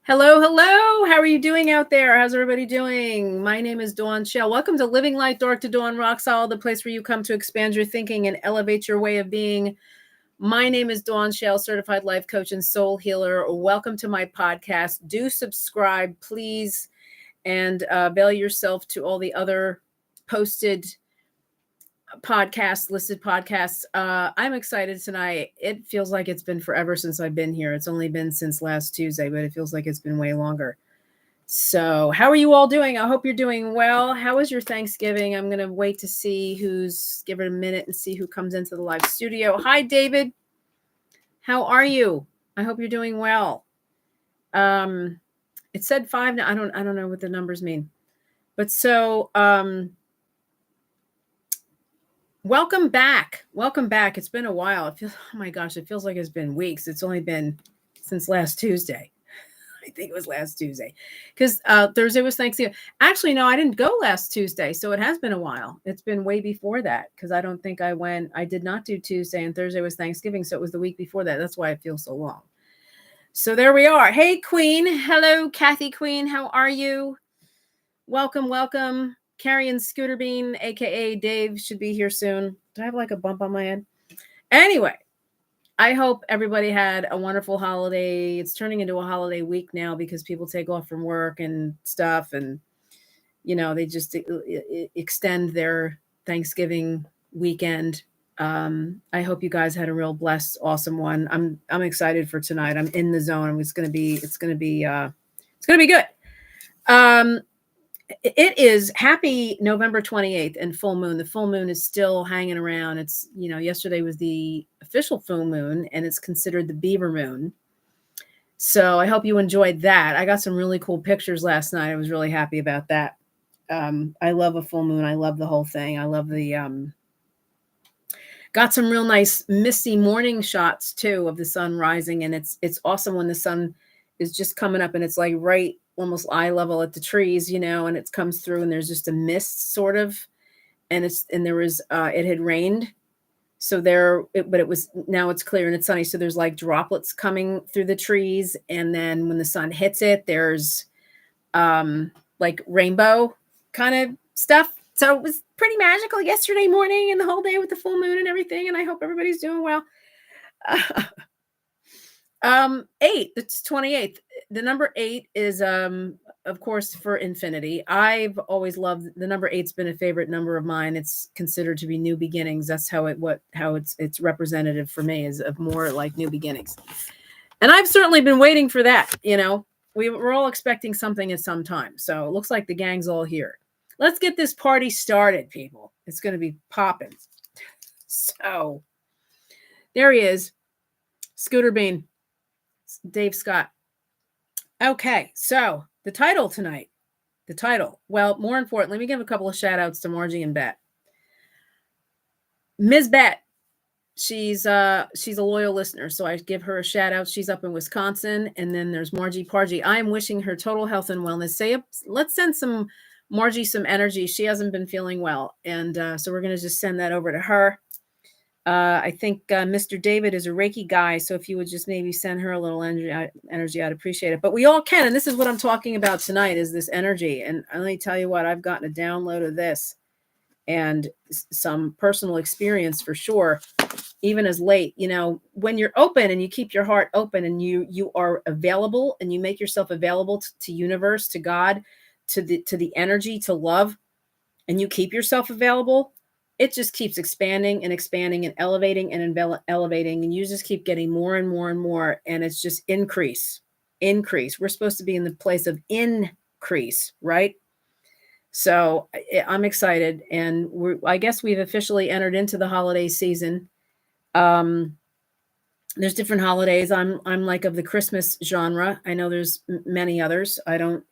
Hello, hello. How are you doing out there? How's everybody doing? My name is Dawn Shell. Welcome to Living Light Dark to Dawn Rock Solid, the place where you come to expand your thinking and elevate your way of being. My name is Dawn Shell, certified life coach and soul healer. Welcome to my podcast. Do subscribe, please, and avail yourself to all the other posted listed podcasts. I'm excited tonight. It feels like it's been forever since I've been here. It's only been since last Tuesday, but it feels like it's been way longer. So how are you all doing? I hope you're doing well. How was your Thanksgiving? I'm going to wait to see give it a minute and see who comes into the live studio. Hi, David. How are you? I hope you're doing well. It said 5. Now I don't know what the numbers mean, but so, welcome back. Welcome back. It's been a while. Oh my gosh, it feels like it's been weeks. It's only been since last Tuesday. I think it was last Tuesday because Thursday was Thanksgiving. Actually, no, I didn't go last Tuesday. So it has been a while. It's been way before that because I don't think I did not do Tuesday and Thursday was Thanksgiving. So it was the week before that. That's why it feels so long. So there we are. Hey, Queen. Hello, Kathy Queen. How are you? Welcome, welcome. Carrie and Scooter Bean, aka Dave, should be here soon. Do I have like a bump on my head? Anyway, I hope everybody had a wonderful holiday. It's turning into a holiday week now because people take off from work and stuff, and they just extend their Thanksgiving weekend. I hope you guys had a real blessed, awesome one. I'm excited for tonight. I'm in the zone. It's gonna be good. It is happy November 28th and full moon. The full moon is still hanging around. It's, yesterday was the official full moon and it's considered the beaver moon. So I hope you enjoyed that. I got some really cool pictures last night. I was really happy about that. I love a full moon. I love the whole thing. I love got some real nice misty morning shots too of the sun rising. And it's awesome when the sun is just coming up and it's like right almost eye level at the trees, and it comes through and there's just a mist sort of, and there was, it had rained. So but it was, now it's clear and it's sunny. So there's like droplets coming through the trees. And then when the sun hits it, there's, like rainbow kind of stuff. So it was pretty magical yesterday morning and the whole day with the full moon and everything. And I hope everybody's doing well. 8, it's 28th. The number 8 is, of course, for infinity. I've always loved the number 8's been a favorite number of mine. It's considered to be new beginnings. That's how it's representative for me, is of more like new beginnings. And I've certainly been waiting for that. We're all expecting something at some time. So it looks like the gang's all here. Let's get this party started, people. It's going to be popping. So there he is, Scooter Bean. Dave Scott. Okay, so the title tonight. Well, more important, let me give a couple of shout outs to Margie and Bet. Ms. Bet, she's a loyal listener, so I give her a shout out. She's up in Wisconsin. And then there's Margie Pargie. I am wishing her total health and wellness. Let's send Margie some energy. She hasn't been feeling well. And so we're going to just send that over to her. I think Mr. David is a Reiki guy, so if you would just maybe send her a little energy, I'd appreciate it. But we all can, and this is what I'm talking about tonight, is this energy. And let me tell you what, I've gotten a download of this and some personal experience for sure, even as late. When you're open and you keep your heart open and you are available and you make yourself available to universe, to God, to the energy, to love, and you keep yourself available, it just keeps expanding and expanding and elevating and elevating. And you just keep getting more and more and more. And it's just increase. We're supposed to be in the place of increase, right? So I'm excited. And I guess we've officially entered into the holiday season. There's different holidays. I'm like of the Christmas genre. I know there's many others.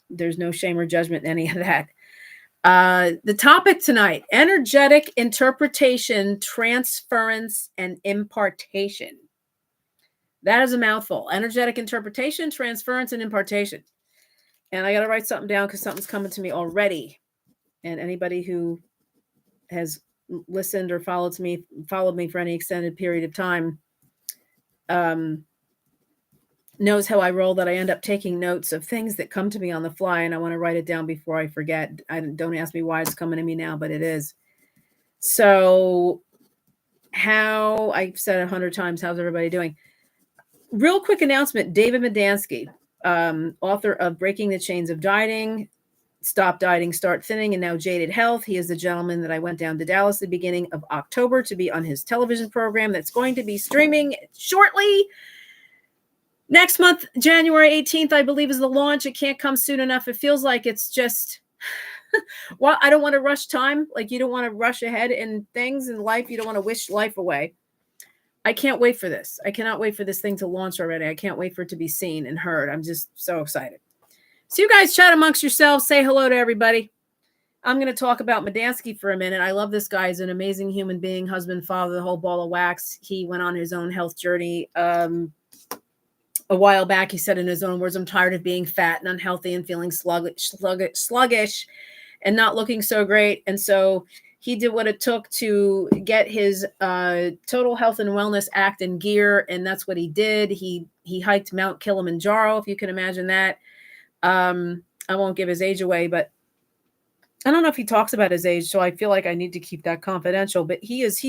There's no shame or judgment in any of that. The topic tonight: energetic interpretation, transference, and impartation. That is a mouthful. Energetic interpretation, transference, and impartation. And I got to write something down because something's coming to me already. And anybody who has listened or followed me for any extended period of time, knows how I roll, that I end up taking notes of things that come to me on the fly, and I want to write it down before I forget. Don't ask me why it's coming to me now, but it is. So, how I've said 100 times, how's everybody doing? Real quick announcement: David Medansky, author of Breaking the Chains of Dieting, Stop Dieting, Start Thinning, and now Jaded Health. He is the gentleman that I went down to Dallas at the beginning of October to be on his television program that's going to be streaming shortly. Next month, January 18th, I believe, is the launch. It can't come soon enough. It feels like it's just, well, I don't want to rush time. Like, you don't want to rush ahead in things in life. You don't want to wish life away. I can't wait for this. I cannot wait for this thing to launch already. I can't wait for it to be seen and heard. I'm just so excited. So you guys chat amongst yourselves. Say hello to everybody. I'm going to talk about Medansky for a minute. I love this guy. He's an amazing human being, husband, father, the whole ball of wax. He went on his own health journey a while back. He said in his own words, I'm tired of being fat and unhealthy and feeling sluggish and not looking so great. And so he did what it took to get his total health and wellness act in gear. And that's what he did. He hiked Mount Kilimanjaro, if you can imagine that. I won't give his age away, but I don't know if he talks about his age, so I feel like I need to keep that confidential. But he's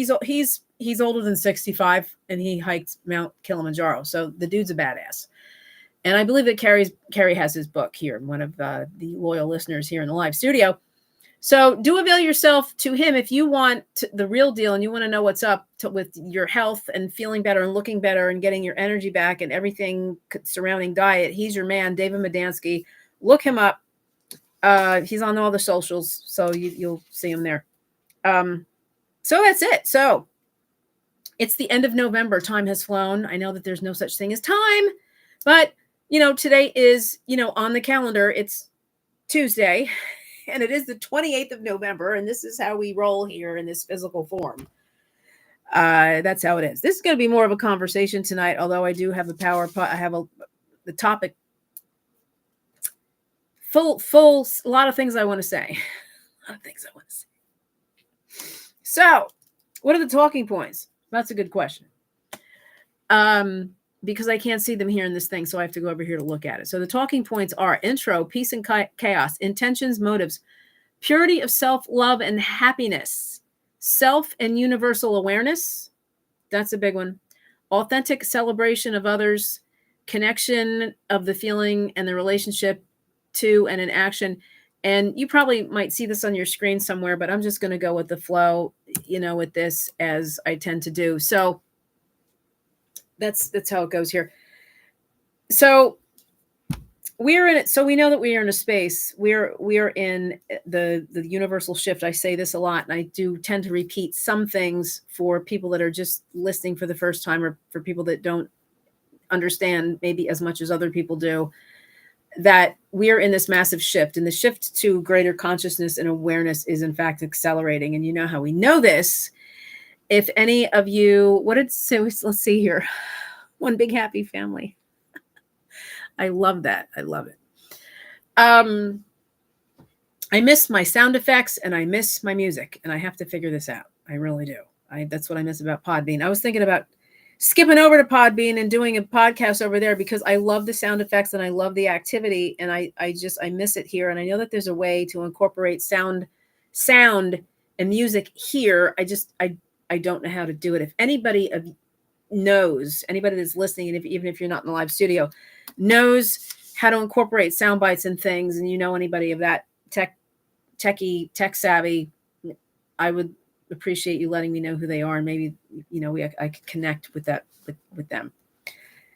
older than 65, and he hiked Mount Kilimanjaro. So the dude's a badass. And I believe that Carrie has his book here, one of the loyal listeners here in the live studio. So do avail yourself to him if you want the real deal and you want to know what's up with your health and feeling better and looking better and getting your energy back and everything surrounding diet. He's your man, David Medansky. Look him up. He's on all the socials, so you'll see him there. So that's it. So it's the end of November. Time has flown. I know that there's no such thing as time, but today is, on the calendar, it's Tuesday, and it is the 28th of November, and this is how we roll here in this physical form. That's how it is. This is going to be more of a conversation tonight, although I do have I have the topic full, a lot of things I want to say. So, what are the talking points? That's a good question. Because I can't see them here in this thing, so I have to go over here to look at it. So the talking points are intro, peace and chaos, intentions, motives, purity of self-love and happiness, self and universal awareness. That's a big one. Authentic celebration of others, connection of the feeling and the relationship to and an action. And you probably might see this on your screen somewhere, but I'm just going to go with the flow, with this, as I tend to do. So that's how it goes here. So we're in it. So we know that we are in a space. We're in the universal shift. I say this a lot, and I do tend to repeat some things for people that are just listening for the first time, or for people that don't understand maybe as much as other people do, that we're in this massive shift, and the shift to greater consciousness and awareness is in fact accelerating. And you know how we know this. If any of you, let's see here. One big happy family. I love that. I love it. I miss my sound effects and I miss my music, and I have to figure this out. I really do. That's what I miss about Podbean. I was thinking about skipping over to Podbean and doing a podcast over there, because I love the sound effects and I love the activity, and I miss it here. And I know that there's a way to incorporate sound and music here. I don't know how to do it. If anybody knows, anybody that's listening, and even if you're not in the live studio, knows how to incorporate sound bites and things, and anybody of that tech savvy, I would appreciate you letting me know who they are, and maybe I could connect with that with them.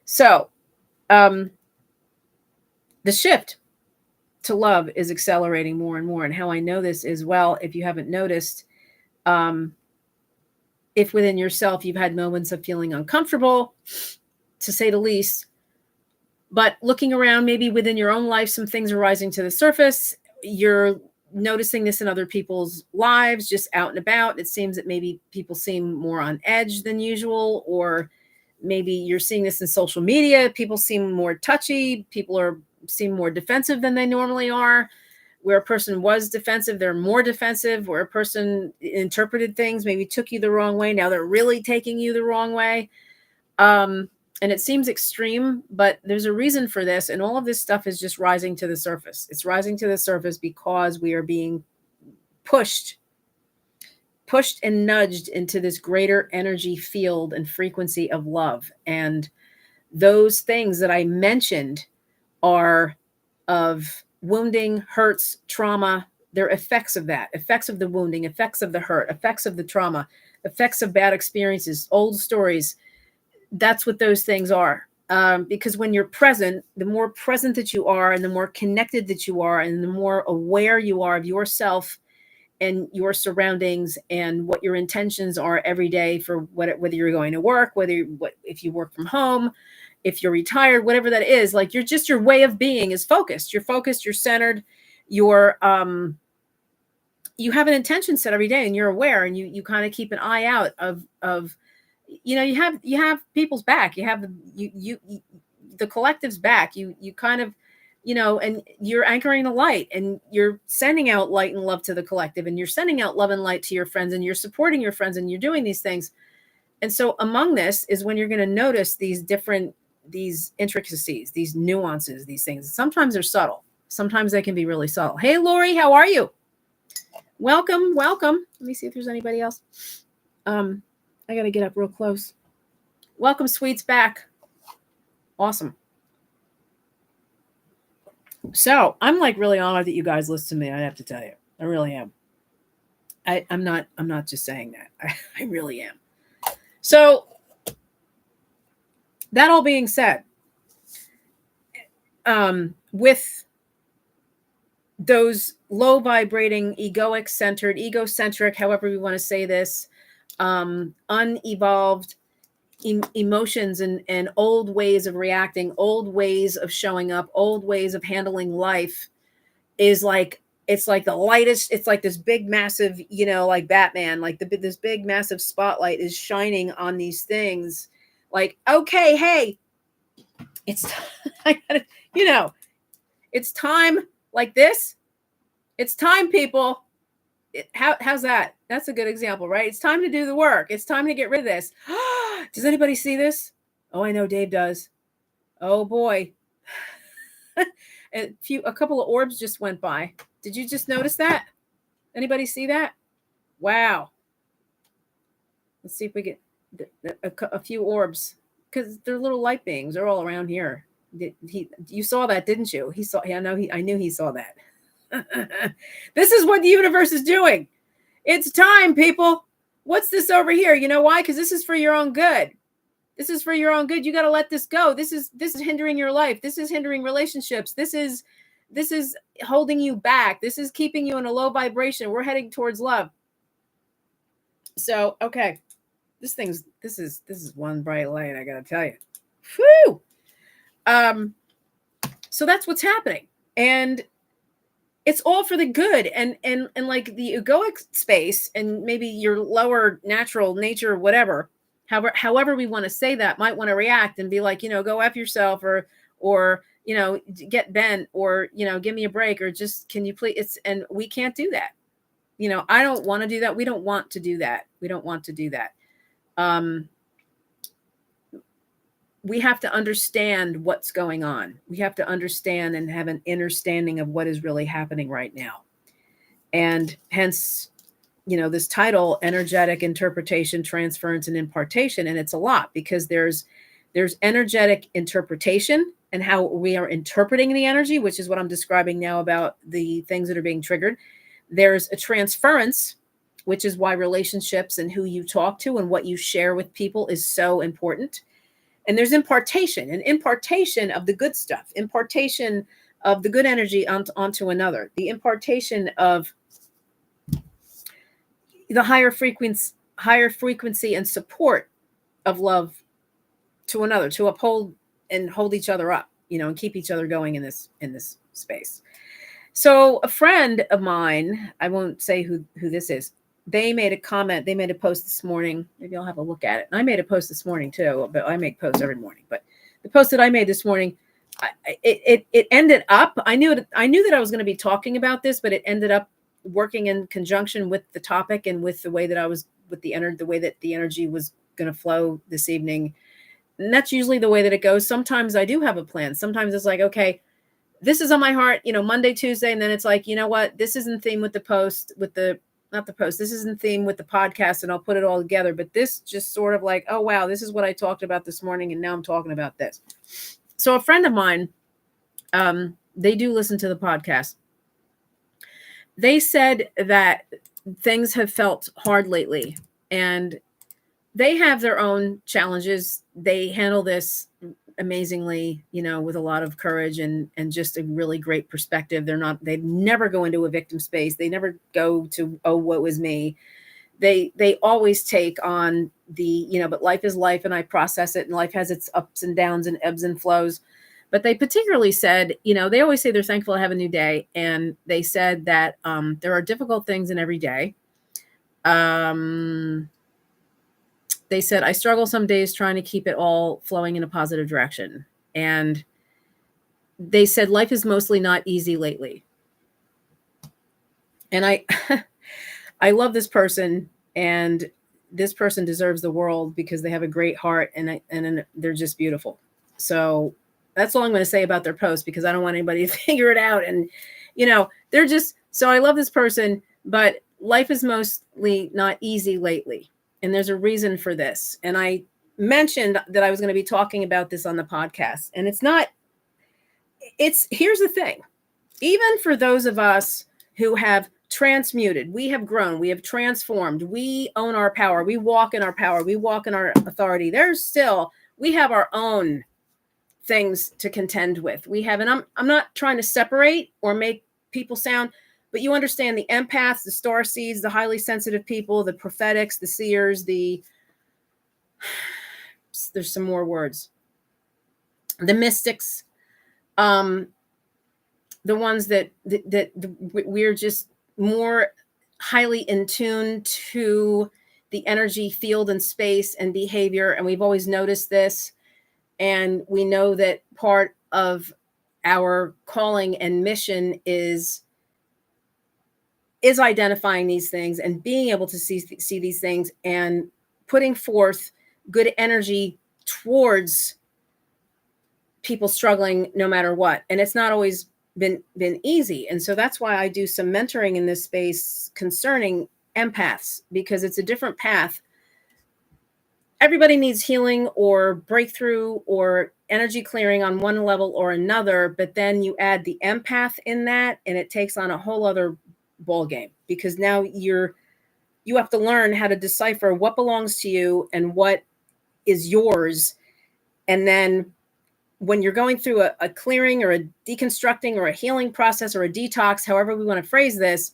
So the shift to love is accelerating more and more. And how I know this is, well, if you haven't noticed, if within yourself you've had moments of feeling uncomfortable, to say the least, but looking around, maybe within your own life, some things are rising to the surface. You're noticing this in other people's lives, just out and about. It seems that maybe people seem more on edge than usual, or maybe you're seeing this in social media. People seem more touchy. People seem more defensive than they normally are. Where a person was defensive, they're more defensive. Where a person interpreted things, maybe took you the wrong way, now they're really taking you the wrong way. And it seems extreme, but there's a reason for this. And all of this stuff is just rising to the surface. It's rising to the surface because we are being pushed and nudged into this greater energy field and frequency of love. And those things that I mentioned are of wounding, hurts, trauma. They're effects of that, effects of the wounding, effects of the hurt, effects of the trauma, effects of bad experiences, old stories. That's what those things are. Because when you're present, the more present that you are and the more connected that you are and the more aware you are of yourself and your surroundings and what your intentions are every day for whether you're going to work, if you work from home, if you're retired, whatever that is, like your way of being is focused. You're focused, you're centered, you're you have an intention set every day and you're aware and you kind of keep an eye out of you have people's back. You have the collective's back. You kind of, and you're anchoring the light and you're sending out light and love to the collective and you're sending out love and light to your friends and you're supporting your friends and you're doing these things. And so among this is when you're going to notice these intricacies, these nuances, these things. Sometimes they're subtle. Sometimes they can be really subtle. Hey, Lori, how are you? Welcome. Let me see if there's anybody else. I got to get up real close. Welcome, Sweets, back. Awesome. So I'm like really honored that you guys listen to me. I have to tell you, I really am. I'm not just saying that. I really am. So that all being said, with those low vibrating, egocentric, however we want to say this, unevolved emotions and old ways of reacting, old ways of showing up, old ways of handling life is like, it's like the lightest, it's like this big, massive, like Batman, like this big, massive spotlight is shining on these things. Like, okay, hey, it's, it's time like this. It's time, people. How's that? That's a good example, right? It's time to do the work. It's time to get rid of this. Does anybody see this? Oh, I know Dave does. Oh boy. A couple of orbs just went by. Did you just notice that? Anybody see that? Wow. Let's see if we get a few orbs, because they're little light beings. They're all around here. You saw that, didn't you? He saw. Yeah, I knew he saw that. This is what the universe is doing. It's time, people. What's this over here? You know why? Because this is for your own good. This is for your own good. You got to let this go. This is hindering your life. This is hindering relationships. This is holding you back. This is keeping you in a low vibration. We're heading towards love. So, okay. This is one bright light, I got to tell you. Whew. So that's what's happening. And it's all for the good. And like the egoic space and maybe your lower natural nature, whatever, however we want to say that, might want to react and be like, go F yourself or get bent or, give me a break or just, can you please, and we can't do that. I don't want to do that. We don't want to do that. We have to understand what's going on. We have to understand and have an understanding of what is really happening right now. And hence, this title, energetic interpretation, transference, and impartation. And it's a lot because there's energetic interpretation and how we are interpreting the energy, which is what I'm describing now about the things that are being triggered. There's a transference, which is why relationships and who you talk to and what you share with people is so important. And there's impartation, and impartation of the good stuff, impartation of the good energy onto another, the impartation of the higher frequency and support of love to another, to uphold and hold each other up, and keep each other going in this space. So a friend of mine, I won't say who this is, they made a comment. They made a post this morning. Maybe I'll have a look at it. And I made a post this morning too, but I make posts every morning. But the post that I made this morning, it ended up, I knew that I was going to be talking about this, but it ended up working in conjunction with the topic and with the way that I was with the way that the energy was going to flow this evening. And that's usually the way that it goes. Sometimes I do have a plan. Sometimes it's like, okay, this is on my heart, Monday, Tuesday. And then it's like, you know what? This is in theme with the post, not the post. This is in theme with the podcast, and I'll put it all together. But this just sort of like, oh, wow, this is what I talked about this morning. And now I'm talking about this. So a friend of mine, they do listen to the podcast. They said that things have felt hard lately, and they have their own challenges. They handle this amazingly, with a lot of courage and just a really great perspective. They never go into a victim space. They never go to, oh, what was me? They always take on but life is life, and I process it, and life has its ups and downs and ebbs and flows. But they particularly said, they always say they're thankful to have a new day. And they said that there are difficult things in every day. They said, I struggle some days trying to keep it all flowing in a positive direction. And they said, life is mostly not easy lately. And I love this person, and this person deserves the world because they have a great heart, and they're just beautiful. So that's all I'm going to say about their post, because I don't want anybody to figure it out. And, they're just, so I love this person, but life is mostly not easy lately. And there's a reason for this. And I mentioned that I was going to be talking about this on the podcast. And here's the thing. Even for those of us who have transmuted, we have grown, we have transformed, we own our power, we walk in our power, we walk in our authority. We have our own things to contend with. And I'm not trying to separate or make people sound, but you understand the empaths, the star seeds, the highly sensitive people, the prophetics, the seers, there's some more words, the mystics, the ones that we're just more highly in tune to the energy field and space and behavior. And we've always noticed this. And we know that part of our calling and mission is identifying these things and being able to see these things and putting forth good energy towards people struggling no matter what. And it's not always been easy. And so that's why I do some mentoring in this space concerning empaths, because it's a different path. Everybody needs healing or breakthrough or energy clearing on one level or another, but then you add the empath in that, and it takes on a whole other ball game, because now you have to learn how to decipher what belongs to you and what is yours. And then when you're going through a clearing or a deconstructing or a healing process or a detox, however we want to phrase this,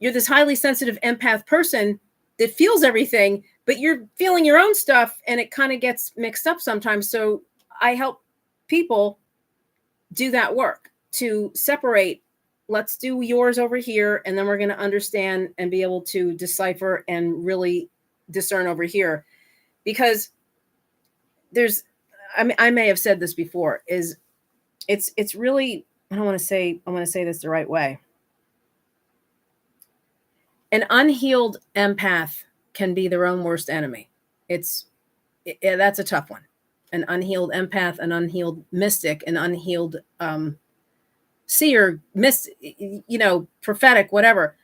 you're this highly sensitive empath person that feels everything, but you're feeling your own stuff, and it kind of gets mixed up sometimes. So I help people do that work to separate. Let's do yours over here, and then we're going to understand and be able to decipher and really discern over here. Because I may have said this before, it's really, I want to say this the right way. An unhealed empath can be their own worst enemy. That's a tough one. An unhealed empath, an unhealed mystic, an unhealed seer, prophetic, whatever.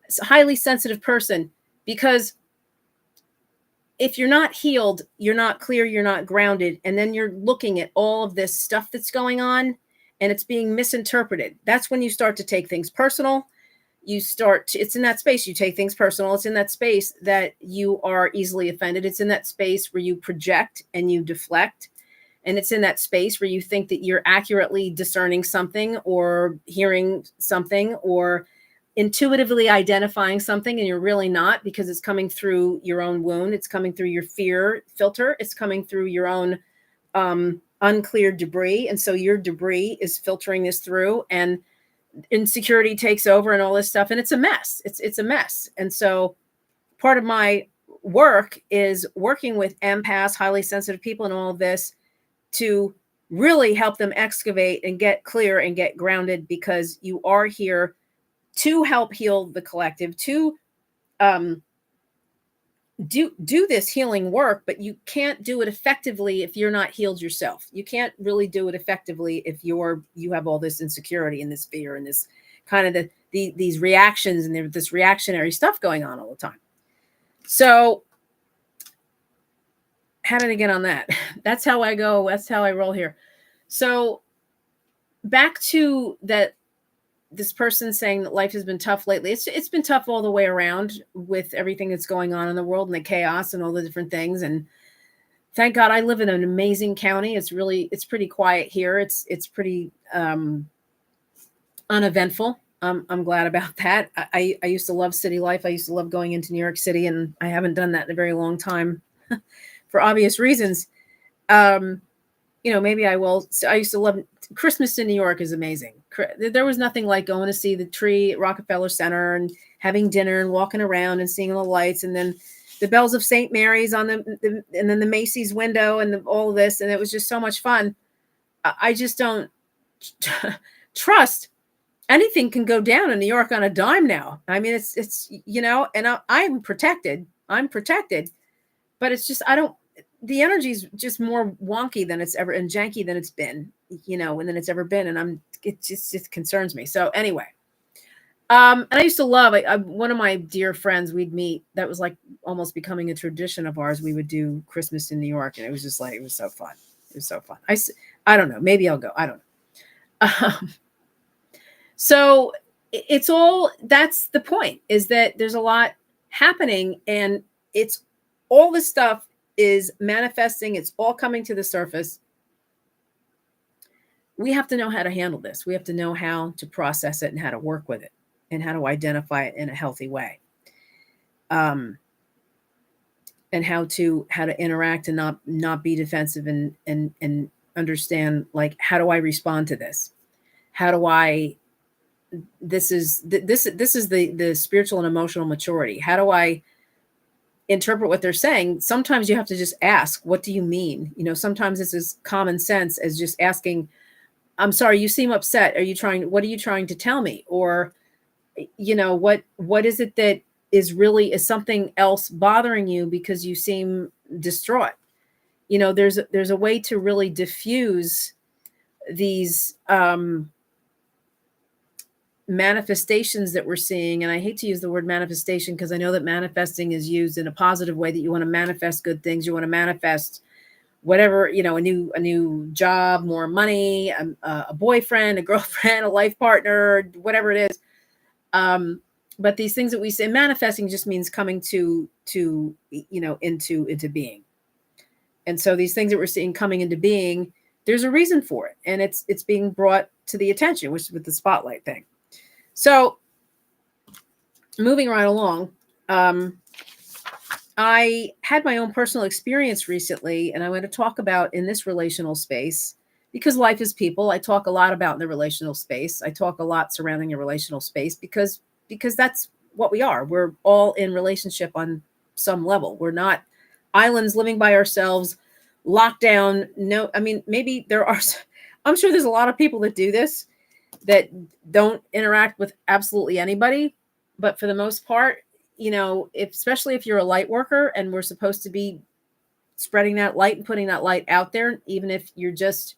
It's a highly sensitive person, because if you're not healed, you're not clear, you're not grounded, and then you're looking at all of this stuff that's going on, and it's being misinterpreted. That's when you start to take things personal. It's in that space you take things personal. It's in that space that you are easily offended. It's in that space where you project and you deflect. And it's in that space where you think that you're accurately discerning something or hearing something or intuitively identifying something, and you're really not, because it's coming through your own wound. It's coming through your fear filter. It's coming through your own uncleared debris. And so your debris is filtering this through, and insecurity takes over and all this stuff. And it's a mess. It's a mess. And so part of my work is working with empaths, highly sensitive people, and all of this to really help them excavate and get clear and get grounded, because you are here to help heal the collective, to do this healing work, but you can't do it effectively if you're not healed yourself. You can't really do it effectively if you have all this insecurity and this fear and this kind of these reactions and this reactionary stuff going on all the time. So how did I get on that? That's how I go. That's how I roll here. So back to that, this person saying that life has been tough lately. It's been tough all the way around with everything that's going on in the world and the chaos and all the different things. And thank God I live in an amazing county. It's pretty quiet here. It's pretty uneventful. I'm glad about that. I used to love city life. I used to love going into New York City, and I haven't done that in a very long time for obvious reasons. Maybe I will. I used to love Christmas in New York is amazing. There was nothing like going to see the tree at Rockefeller Center and having dinner and walking around and seeing all the lights, and then the bells of St. Mary's on and then the Macy's window and all this. And it was just so much fun. I just don't trust anything can go down in New York on a dime now. I mean, it's and I'm protected. But it's just, the energy is just more wonky than it's ever and janky than it's been, and than it's ever been. And it just concerns me. So anyway, and I used to love, one of my dear friends, we'd meet, that was like almost becoming a tradition of ours. We would do Christmas in New York, and it was just like, it was so fun. It was so fun. I don't know. Maybe I'll go. I don't know. So that's the point, is that there's a lot happening, and it's all this stuff is manifesting. It's all coming to the surface. We have to know how to handle this. We have to know how to process it and how to work with it and how to identify it in a healthy way. And how to interact and not be defensive and understand, like, how do I respond to this? How do I, this is the spiritual and emotional maturity. How do I interpret what they're saying? Sometimes you have to just ask, what do you mean? Sometimes this is common sense as just asking, I'm sorry, you seem upset. What are you trying to tell me? Or, what is it that is something else bothering you because you seem distraught? There's a way to really diffuse these, manifestations that we're seeing. And I hate to use the word manifestation, because I know that manifesting is used in a positive way, that you want to manifest good things. You want to manifest whatever, a new job, more money, a boyfriend, a girlfriend, a life partner, whatever it is. But these things that we say, manifesting just means coming to into being. And so these things that we're seeing coming into being, there's a reason for it. And it's being brought to the attention, which is with the spotlight thing. So moving right along, I had my own personal experience recently, and I'm going to talk about in this relational space, because life is people. I talk a lot about in the relational space. I talk a lot surrounding a relational space because that's what we are. We're all in relationship on some level. We're not islands living by ourselves, locked down. No, I mean, maybe there are, I'm sure there's a lot of people that do this, that don't interact with absolutely anybody. But for the most part, especially if you're a light worker, and we're supposed to be spreading that light and putting that light out there, even if you're just,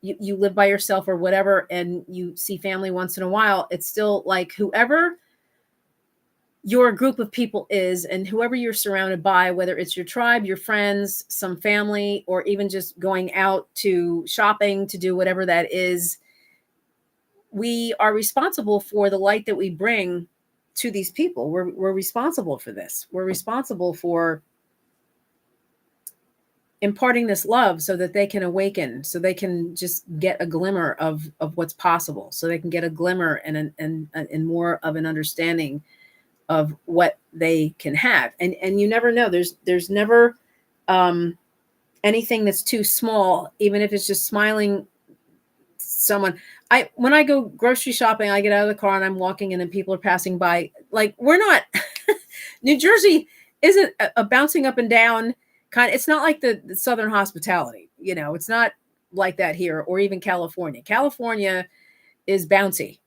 you live by yourself or whatever, and you see family once in a while, it's still like whoever your group of people is, and whoever you're surrounded by, whether it's your tribe, your friends, some family, or even just going out to shopping to do whatever that is, we are responsible for the light that we bring to these people. We're responsible for this. We're responsible for imparting this love so that they can awaken, so they can just get a glimmer of what's possible, so they can get a glimmer and more of an understanding of what they can have. And you never know. There's never anything that's too small, even if it's just smiling someone. When I go grocery shopping, I get out of the car and I'm walking, and then people are passing by. Like, we're not New Jersey isn't a bouncing up and down kind. It's not like the Southern hospitality, it's not like that here, or even California. California is bouncy.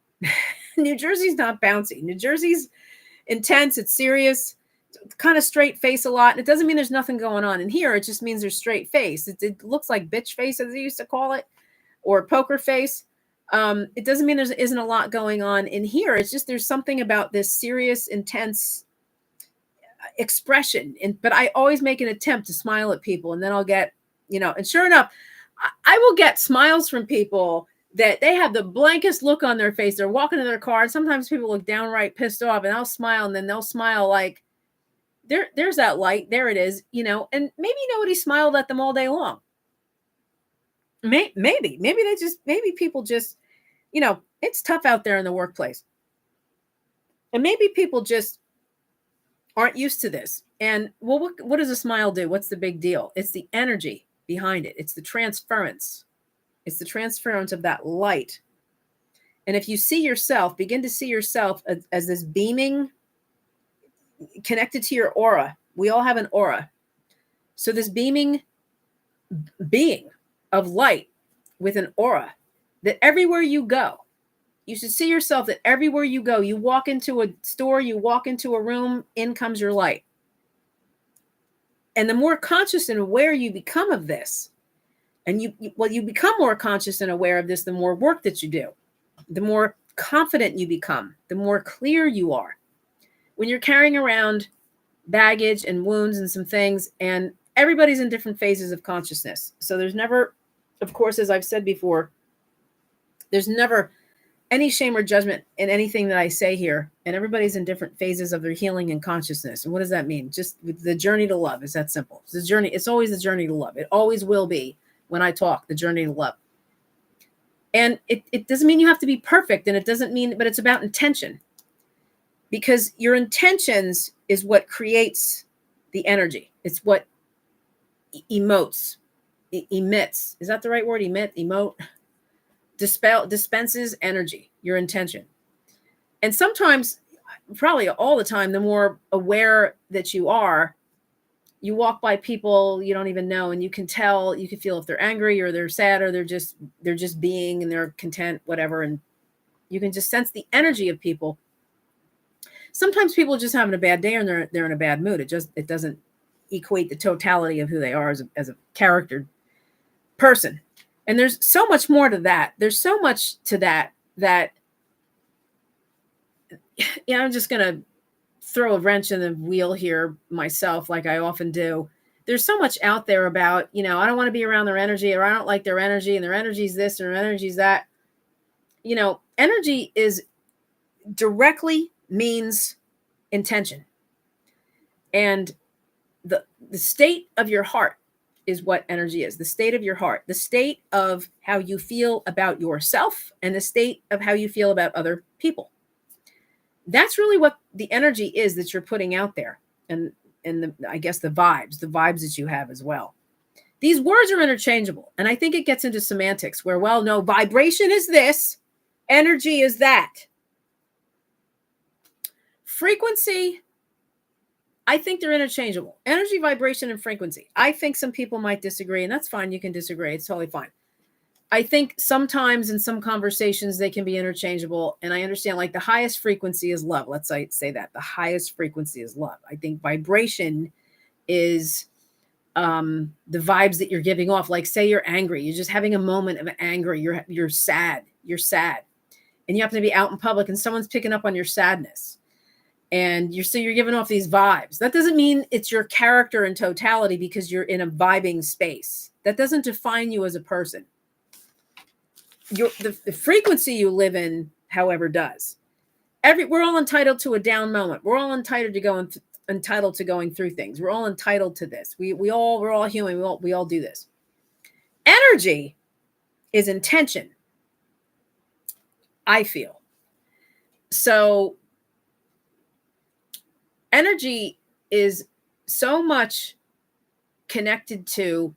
New Jersey's not bouncy. New Jersey's intense. It's serious. kind of straight face a lot. It doesn't mean there's nothing going on in here. It just means there's straight face. It looks like bitch face, as they used to call it, or poker face. It doesn't mean there isn't a lot going on in here. It's just there's something about this serious, intense expression. But I always make an attempt to smile at people, and then I'll get, and sure enough, I will get smiles from people that they have the blankest look on their face. They're walking to their car, and sometimes people look downright pissed off, and I'll smile, and then they'll smile like, there's that light. There it is, and maybe nobody smiled at them all day long. Maybe people just, it's tough out there in the workplace. And maybe people just aren't used to this. And well, what does a smile do? What's the big deal? It's the energy behind it. It's the transference. It's the transference of that light. And if you begin to see yourself as this beaming, connected to your aura. We all have an aura. So this beaming being of light with an aura, that everywhere you go, you should see yourself that everywhere you go, you walk into a store, you walk into a room, in comes your light. And the more conscious and aware you become of this, and you become more conscious and aware of this, the more work that you do, the more confident you become, the more clear you are. When you're carrying around baggage and wounds and some things, and everybody's in different phases of consciousness. So there's never, of course, as I've said before, there's never any shame or judgment in anything that I say here. And everybody's in different phases of their healing and consciousness. And what does that mean? Just the journey to love is that simple. It's the journey. It's always the journey to love. It always will be when I talk, the journey to love. And it doesn't mean you have to be perfect. And it doesn't mean, but it's about intention. Because your intentions is what creates the energy. It's what emits. Is that the right word? Emote. Dispenses energy, your intention. And sometimes, probably all the time, the more aware that you are, you walk by people you don't even know, and you can tell, you can feel if they're angry or they're sad or they're just being and they're content, whatever. And you can just sense the energy of people. Sometimes people are just having a bad day and they're in a bad mood. It doesn't equate the totality of who they are as a character person. And there's so much more to that. There's so much to that I'm just going to throw a wrench in the wheel here myself, like I often do. There's so much out there about, I don't want to be around their energy, or I don't like their energy, and their energy is this and their energy is that. Energy is directly means intention. And the state of your heart is what energy is. The state of your heart, the state of how you feel about yourself, and the state of how you feel about other people. That's really what the energy is that you're putting out there. And I guess the vibes that you have as well. These words are interchangeable. And I think it gets into semantics where, well, no, vibration is this, energy is that. Frequency, I think they're interchangeable. Energy, vibration, and frequency. I think some people might disagree, and that's fine. You can disagree. It's totally fine. I think sometimes in some conversations they can be interchangeable, and I understand, like, the highest frequency is love. Let's say that. The highest frequency is love. I think vibration is the vibes that you're giving off. Like, say you're angry. You're just having a moment of anger. You're sad. You're sad. And you happen to be out in public, and someone's picking up on your sadness. And you're giving off these vibes. That doesn't mean it's your character in totality because you're in a vibing space. That doesn't define you as a person. The frequency you live in, however, does. We're all entitled to a down moment. We're all entitled to going through things. We're all entitled to this. We're all human. We all do this. Energy is intention, I feel. So energy is so much connected to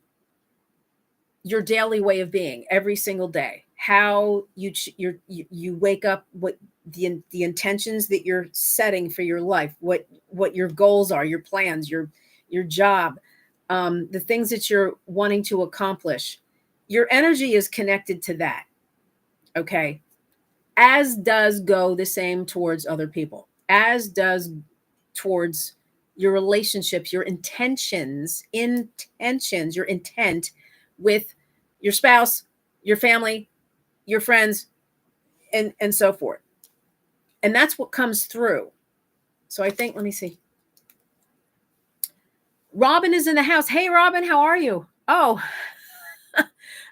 your daily way of being every single day. How you wake up, what the intentions that you're setting for your life, what your goals are, your plans, your job, the things that you're wanting to accomplish. Your energy is connected to that. Okay. As does go the same towards other people, as does towards your relationships, your your intent with your spouse, your family, your friends, and so forth. And that's what comes through. So I think, let me see. Robin is in the house. Hey, Robin, how are you? Oh,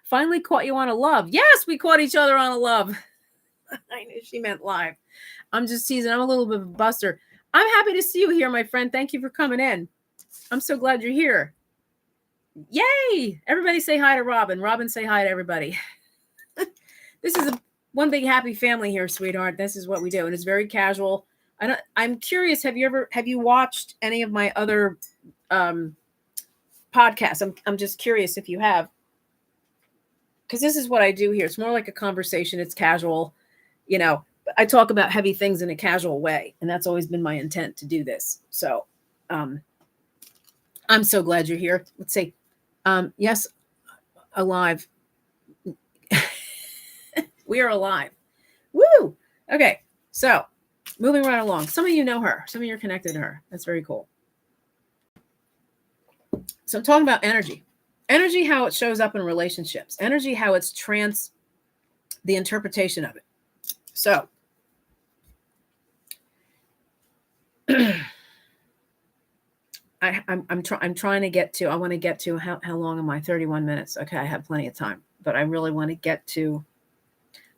finally caught you on a love. Yes, we caught each other on a love. I knew she meant live. I'm just teasing. I'm a little bit of a buster. I'm happy to see you here, my friend. Thank you for coming in. I'm so glad you're here. Yay! Everybody say hi to Robin. Robin, say hi to everybody. This is one big happy family here, sweetheart. This is what we do, and it's very casual. I'm curious. Have you watched any of my other podcasts? I'm just curious if you have, because this is what I do here. It's more like a conversation. It's casual, you know. I talk about heavy things in a casual way, and that's always been my intent to do this. So, I'm so glad you're here. Let's see. Yes, alive. We are alive. Woo! Okay, so moving right along. Some of you know her. Some of you are connected to her. That's very cool. So I'm talking about energy. Energy, how it shows up in relationships. Energy, how it's the interpretation of it. So I'm trying to get to, I want to get to, how long am I? 31 minutes. Okay, I have plenty of time, but I really want to get to,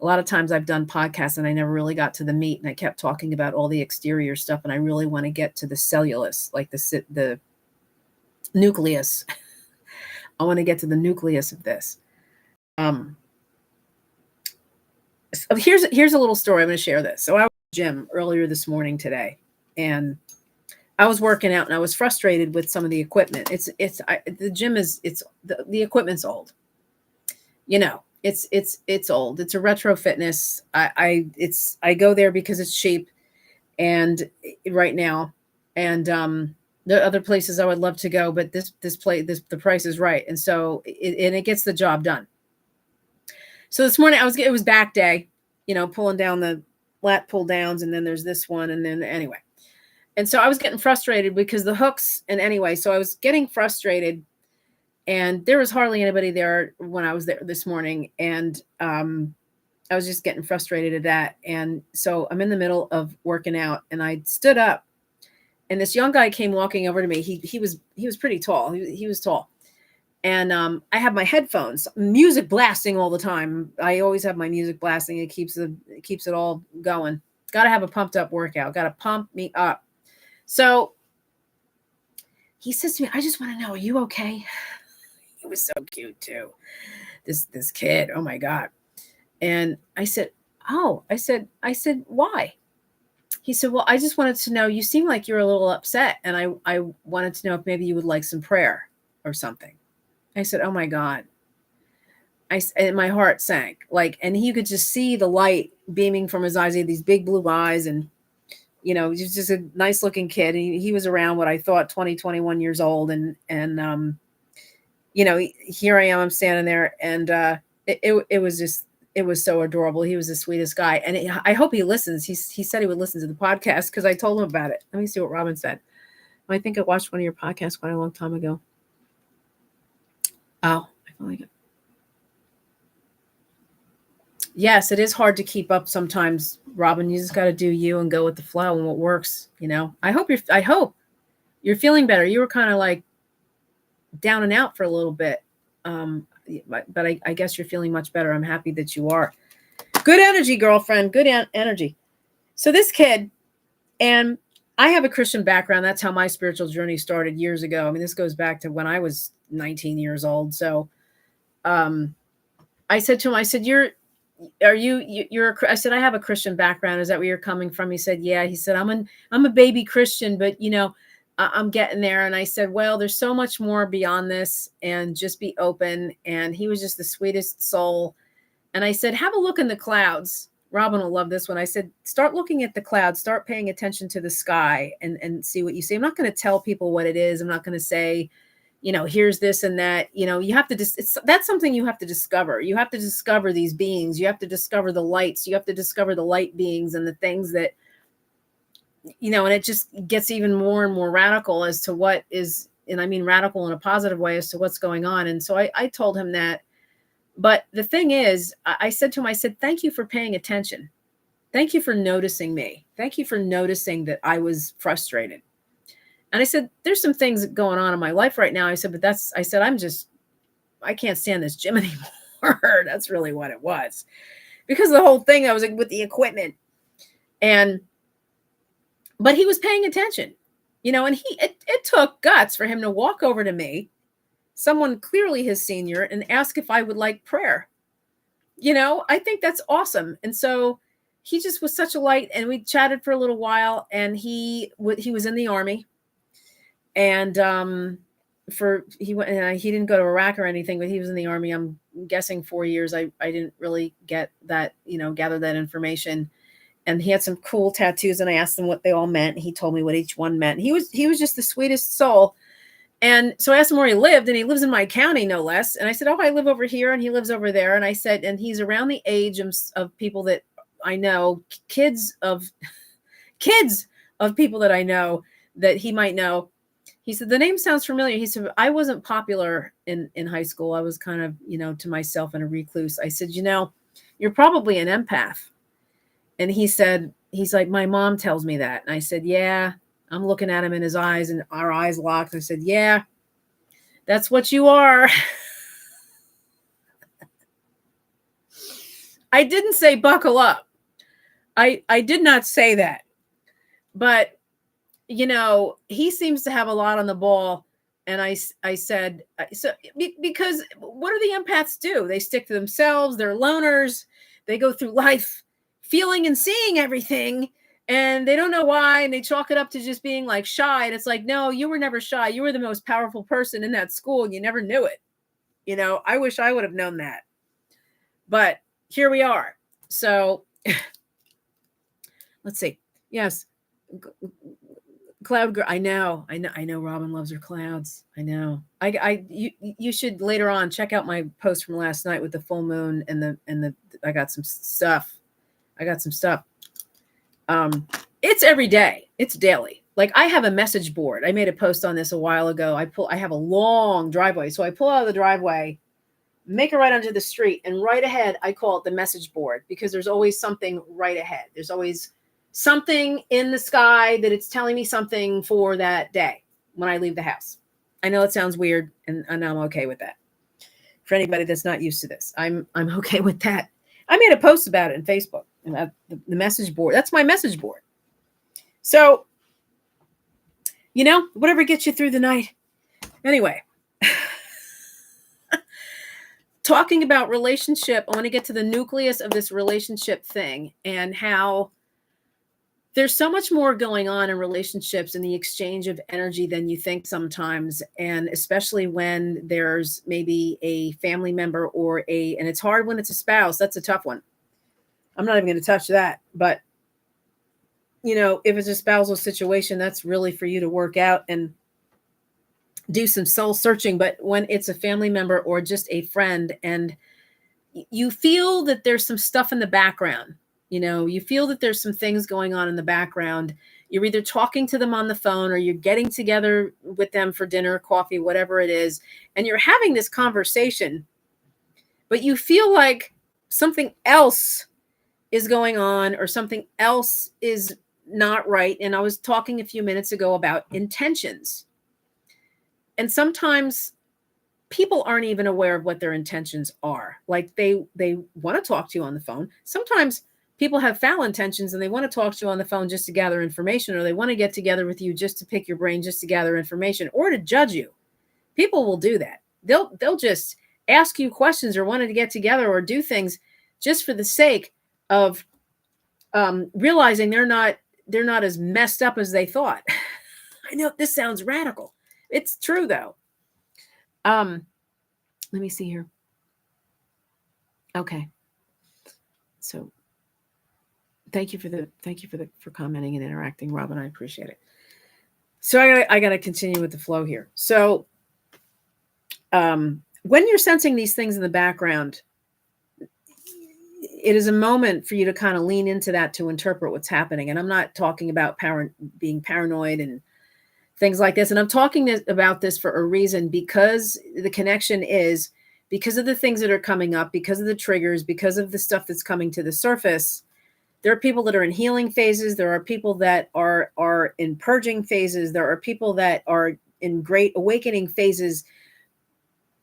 a lot of times I've done podcasts and I never really got to the meat, and I kept talking about all the exterior stuff, and I really want to get to the cellulose, like the nucleus. I want to get to the nucleus of this. So here's a little story. I'm going to share this. So I was at the gym earlier this morning today, and I was working out, and I was frustrated with some of the equipment. The gym is, the equipment's old. You know, it's old. It's a retro fitness. I go there because it's cheap, and right now, and there are other places I would love to go, but the price is right, and so it gets the job done. So this morning it was back day, pulling down the lat pull downs, and then there's this one, and then anyway. And so I was getting frustrated because the hooks, and anyway, so I was getting frustrated, and there was hardly anybody there when I was there this morning. And I was just getting frustrated at that. And so I'm in the middle of working out, and I stood up, and this young guy came walking over to me. He was pretty tall. He was tall. And I have my headphones, music blasting all the time. I always have my music blasting. It keeps it all going. Got to have a pumped up workout. Got to pump me up. So he says to me, "I just want to know, are you okay?" He was so cute too. This kid. Oh my God. And I said, "Oh," I said, "Why?" He said, "Well, I just wanted to know, you seem like you're a little upset, and I wanted to know if maybe you would like some prayer or something." I said, "Oh my God." And my heart sank, and he could just see the light beaming from his eyes. He had these big blue eyes, and, he was just a nice looking kid. He was around what I thought 20, 21 years old. And here I am, I'm standing there, and it was so adorable. He was the sweetest guy. And I hope he listens. He said he would listen to the podcast, because I told him about it. Let me see what Robin said. I think I watched one of your podcasts quite a long time ago. Oh, I finally got. Yes, it is hard to keep up sometimes, Robin. You just got to do you and go with the flow and what works. I hope you're feeling better. You were kind of like down and out for a little bit, but I guess you're feeling much better. I'm happy that you are. Good energy, girlfriend. Good energy. So this kid, and I have a Christian background. That's how my spiritual journey started years ago. I mean, this goes back to when I was 19 years old. So I said to him, I said, you're I said, "I have a Christian background. Is that where you're coming from?" He said, "Yeah." He said, I'm a baby Christian, but I'm getting there." And I said, "Well, there's so much more beyond this, and just be open." And he was just the sweetest soul. And I said, "Have a look in the clouds." Robin will love this one. I said, "Start looking at the clouds, start paying attention to the sky, and see what you see." I'm not going to tell people what it is. I'm not going to say, here's this and that. You have to that's something you have to discover. You have to discover these beings. You have to discover the lights. You have to discover the light beings and the things that and it just gets even more and more radical as to what is, and I mean radical in a positive way, as to what's going on. And so I told him that. But the thing is, I said to him, I said, thank you for paying attention. Thank you for noticing me. Thank you for noticing that I was frustrated. And I said, there's some things going on in my life right now. I said, but I said, I can't stand this gym anymore. That's really what it was. Because the whole thing, I was like with the equipment. But he was paying attention, and it took guts for him to walk over to me, someone clearly his senior, and ask if I would like prayer. I think that's awesome. And so he just was such a light, and we chatted for a little while, and he was in the Army, and he didn't go to Iraq or anything, but he was in the Army. I'm guessing 4 years. I didn't really get that, gather that information. And he had some cool tattoos, and I asked him what they all meant. He told me what each one meant. He was just the sweetest soul. And so I asked him where he lived, and he lives in my county, no less. And I said, oh, I live over here, and he lives over there. And I said, and he's around the age of people that I know, kids of people that I know that he might know. He said, the name sounds familiar. He said, I wasn't popular in high school. I was kind of, to myself and a recluse. I said, you're probably an empath. And he's like, my mom tells me that. And I said, yeah. I'm looking at him in his eyes, and our eyes locked. I said, yeah, that's what you are. I didn't say buckle up. I did not say that. But, he seems to have a lot on the ball. And I said, so because what do the empaths do? They stick to themselves. They're loners. They go through life feeling and seeing everything, and they don't know why, and they chalk it up to just being like shy. And it's like, no, you were never shy. You were the most powerful person in that school, and you never knew it. I wish I would have known that. But here we are. So let's see. Yes. Cloud girl. I know. Robin loves her clouds. I know. You should later on check out my post from last night with the full moon and I got some stuff. It's every day. It's daily. Like, I have a message board. I made a post on this a while ago. I have a long driveway. So I pull out of the driveway, make a right onto the street, and right ahead, I call it the message board, because there's always something right ahead. There's always something in the sky that it's telling me something for that day when I leave the house. I know it sounds weird, and I'm okay with that. For anybody that's not used to this, I'm okay with that. I made a post about it in Facebook, and the message board. That's my message board. So, whatever gets you through the night. Anyway, talking about relationship, I want to get to the nucleus of this relationship thing, and how there's so much more going on in relationships and the exchange of energy than you think sometimes. And especially when there's maybe a family member and it's hard when it's a spouse. That's a tough one. I'm not even going to touch that. But, if it's a spousal situation, that's really for you to work out and do some soul searching. But when it's a family member or just a friend, and you feel that there's some stuff in the background, you feel that there's some things going on in the background. You're either talking to them on the phone, or you're getting together with them for dinner, coffee, whatever it is, and you're having this conversation, but you feel like something else is going on, or something else is not right. And I was talking a few minutes ago about intentions. And sometimes people aren't even aware of what their intentions are. Like, they want to talk to you on the phone. Sometimes people have foul intentions, and they want to talk to you on the phone just to gather information, or they want to get together with you just to pick your brain, just to gather information, or to judge you. People will do that. They'll just ask you questions, or wanted to get together, or do things just for the sake of realizing they're not as messed up as they thought. I know this sounds radical. It's true though. Let me see here. Okay. So thank you for commenting and interacting, Robin. I appreciate it. So I got to continue with the flow here. So when you're sensing these things in the background, it is a moment for you to kind of lean into that to interpret what's happening. And I'm not talking about being paranoid and things like this. And I'm talking about this for a reason, because the connection is because of the things that are coming up, because of the triggers, because of the stuff that's coming to the surface. There are people that are in healing phases. There are people that are in purging phases. There are people that are in great awakening phases.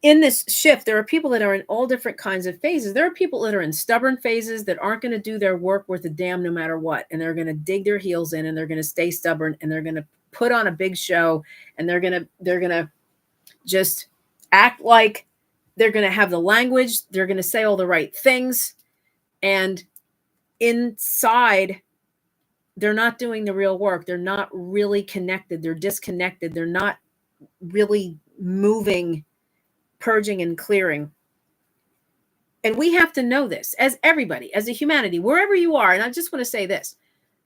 In this shift, there are people that are in all different kinds of phases. There are people that are in stubborn phases that aren't going to do their work worth a damn no matter what. And they're going to dig their heels in, and they're going to stay stubborn, and they're going to put on a big show, and they're going to just act like they're going to have the language. They're going to say all the right things. And inside, they're not doing the real work. They're not really connected. They're disconnected. They're not really moving, purging and clearing. And we have to know this as everybody, as a humanity, wherever you are. And I just want to say this,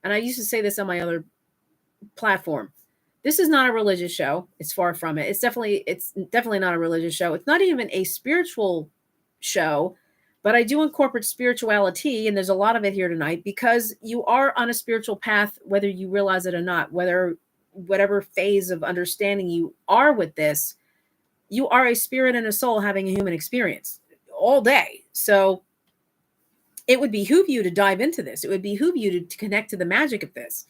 and I used to say this on my other platform. This is not a religious show. It's far from it. It's definitely not a religious show. It's not even a spiritual show, but I do incorporate spirituality, and there's a lot of it here tonight, because you are on a spiritual path, whether you realize it or not, whatever phase of understanding you are with this, you are a spirit and a soul having a human experience all day. So it would behoove you to dive into this. It would behoove you to connect to the magic of this.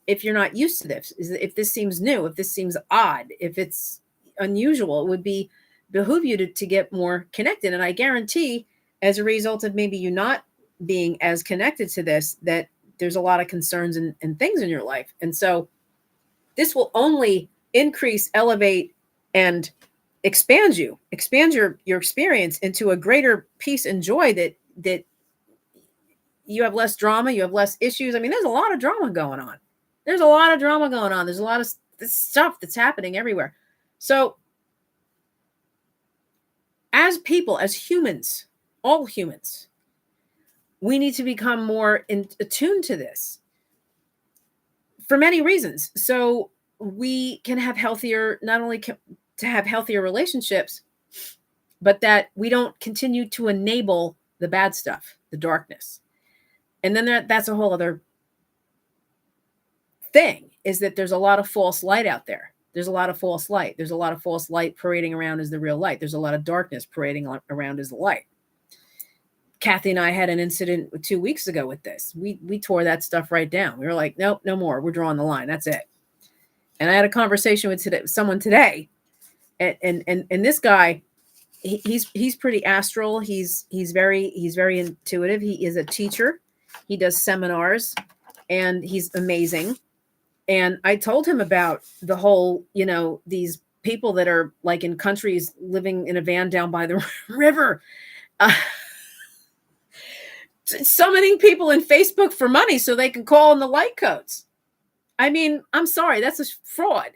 If you're not used to this, if this seems new, if this seems odd, if it's unusual, it would behoove you to get more connected. And I guarantee, as a result of maybe you not being as connected to this, that there's a lot of concerns and things in your life. And so this will only increase, elevate, and expand your experience into a greater peace and joy, that you have less drama, you have less issues. I mean, there's a lot of drama going on. There's a lot of drama going on. There's a lot of stuff that's happening everywhere. So as people, as humans, all humans, we need to become more attuned to this for many reasons. So we can have healthier, not only to have healthier relationships, but that we don't continue to enable the bad stuff, the darkness. And then that's a whole other thing, is that there's a lot of false light out there. There's a lot of false light. There's a lot of false light parading around as the real light. There's a lot of darkness parading around as the light. Kathy and I had an incident 2 weeks ago with this. We tore that stuff right down. We were like, nope, no more. We're drawing the line. That's it. And I had a conversation with someone today, and this guy, he's pretty astral. He's very intuitive. He is a teacher. He does seminars, and he's amazing. And I told him about the whole, these people that are like in countries living in a van down by the river, summoning people in Facebook for money so they can call in the light codes. I mean, I'm sorry, that's a fraud,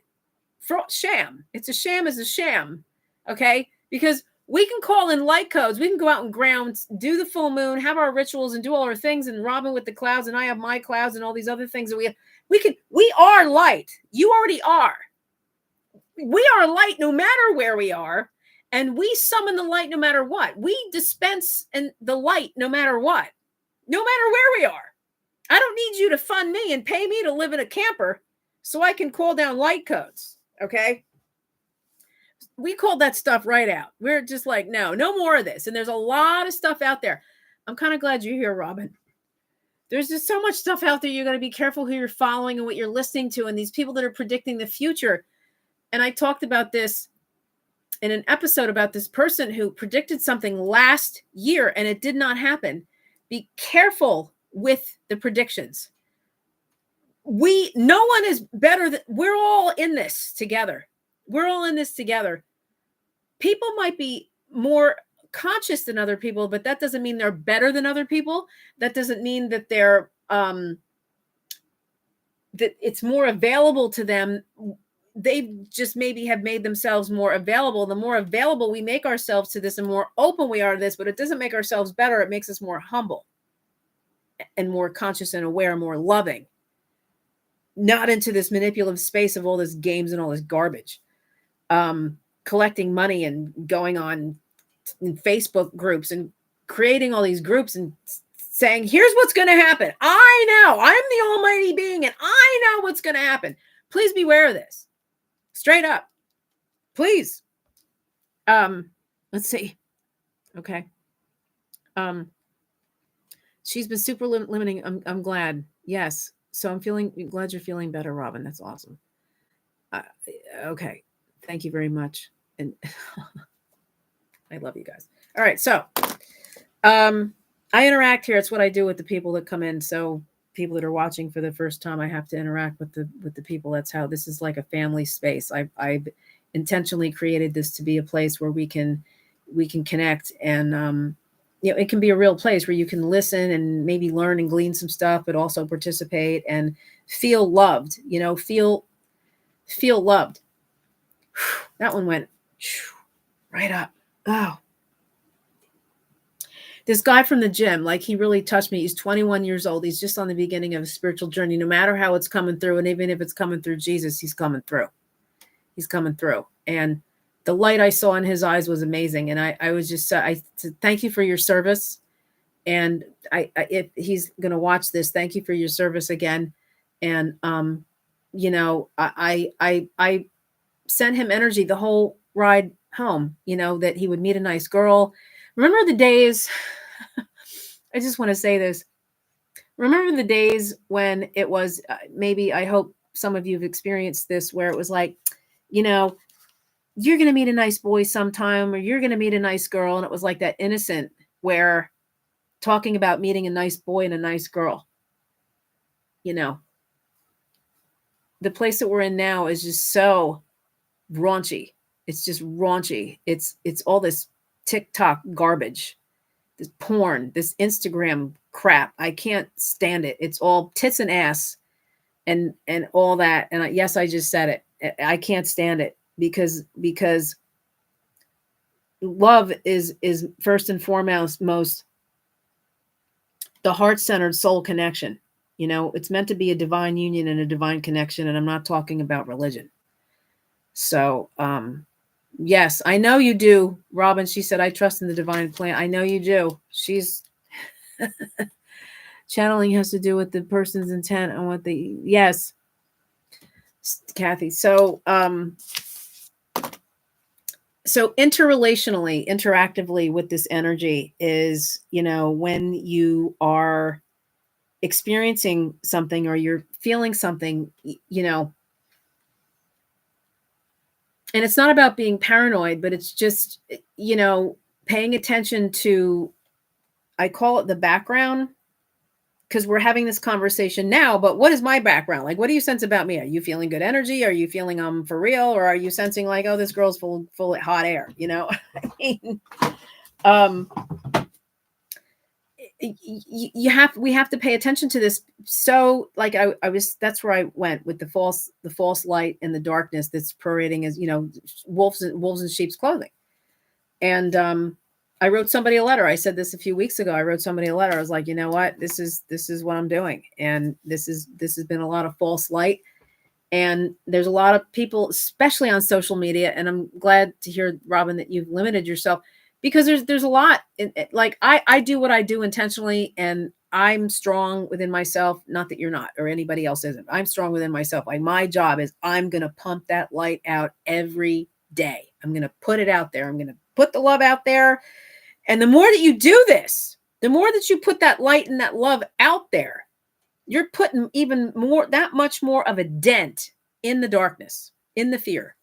sham. It's a sham is a sham. Okay. Because we can call in light codes. We can go out and ground, do the full moon, have our rituals and do all our things, and Robin with the clouds, and I have my clouds and all these other things that we are light. You already are. We are light no matter where we are. And we summon the light no matter what. We dispense the light no matter what. No matter where we are. I don't need you to fund me and pay me to live in a camper so I can call down light codes. Okay? We called that stuff right out. We're just like, no more of this. And there's a lot of stuff out there. I'm kind of glad you're here, Robin. There's just so much stuff out there. You're going to be careful who you're following and what you're listening to, and these people that are predicting the future. And I talked about this in an episode about this person who predicted something last year and it did not happen. Be careful with the predictions. No one is better. We're all in this together. We're all in this together. People might be more conscious than other people, but that doesn't mean they're better than other people. That doesn't mean that they're that it's more available to them. They just maybe have made themselves more available. The more available we make ourselves to this, the more open we are to this, but it doesn't make ourselves better. It makes us more humble and more conscious and aware, more loving, not into this manipulative space of all this games and all this garbage. Collecting money and going on in Facebook groups and creating all these groups and saying, here's what's going to happen. I know I'm the almighty being and I know what's going to happen. Please beware of this. Straight up. Please. Let's see. Okay. She's been super limiting. I'm glad. Yes. So I'm glad you're feeling better, Robin. That's awesome. Okay. Thank you very much. And I love you guys. All right. So, I interact here. It's what I do with the people that come in. So people that are watching for the first time, I have to interact with the people. That's how this is like a family space. I've intentionally created this to be a place where we can connect, and it can be a real place where you can listen and maybe learn and glean some stuff, but also participate and feel loved. Feel loved. That one went right up. Oh. This guy from the gym, like, he really touched me. He's 21 years old. He's just on the beginning of a spiritual journey. No matter how it's coming through, and even if it's coming through Jesus, he's coming through. He's coming through. And the light I saw in his eyes was amazing. And I was just, I said, thank you for your service. And if he's going to watch this, thank you for your service again. And, I sent him energy the whole ride home, that he would meet a nice girl. Remember the days, I just want to say this. Remember the days when it was, maybe, I hope some of you have experienced this, where it was like, you're going to meet a nice boy sometime, or you're going to meet a nice girl. And it was like that innocent, where talking about meeting a nice boy and a nice girl, the place that we're in now is just so raunchy. It's just raunchy. It's all this TikTok garbage, this porn, this Instagram crap. I can't stand it. It's all tits and ass and all that. And yes, I just said it. I can't stand it because love is first and foremost the heart-centered soul connection. It's meant to be a divine union and a divine connection. And I'm not talking about religion. So, yes, I know you do, Robin. She said, I trust in the divine plan. I know you do. She's channeling has to do with the person's intent and what yes, Kathy. So, interrelationally, interactively with this energy is, when you are experiencing something or you're feeling something, and it's not about being paranoid, but it's just, paying attention to, I call it the background, because we're having this conversation now, but what is my background? Like, what do you sense about me? Are you feeling good energy? Are you feeling I'm for real? Or are you sensing like, oh, this girl's full of hot air, I mean, we have to pay attention to this. So like that's where I went with the false light and the darkness that's parading as, wolves in sheep's clothing. And I wrote somebody a letter. I said this a few weeks ago. I wrote somebody a letter. I was like, you know what, this is what I'm doing. And this has been a lot of false light. And there's a lot of people, especially on social media. And I'm glad to hear, Robin, that you've limited yourself, because there's a lot. Like I do what I do intentionally, and I'm strong within myself. Not that you're not, or anybody else isn't. I'm strong within myself. Like, my job is I'm going to pump that light out every day. I'm going to put it out there. I'm going to put the love out there. And the more that you do this, the more that you put that light and that love out there, you're putting that much more of a dent in the darkness, in the fear,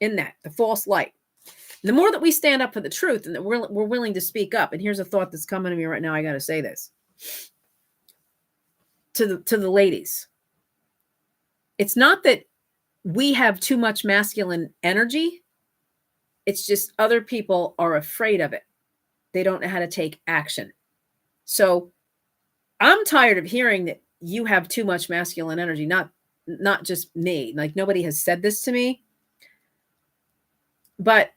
in the false light. And the more that we stand up for the truth and that we're willing to speak up. And here's a thought that's coming to me right now. I got to say this to the ladies. It's not that we have too much masculine energy. It's just other people are afraid of it. They don't know how to take action. So I'm tired of hearing that you have too much masculine energy. Not just me. Like, nobody has said this to me. But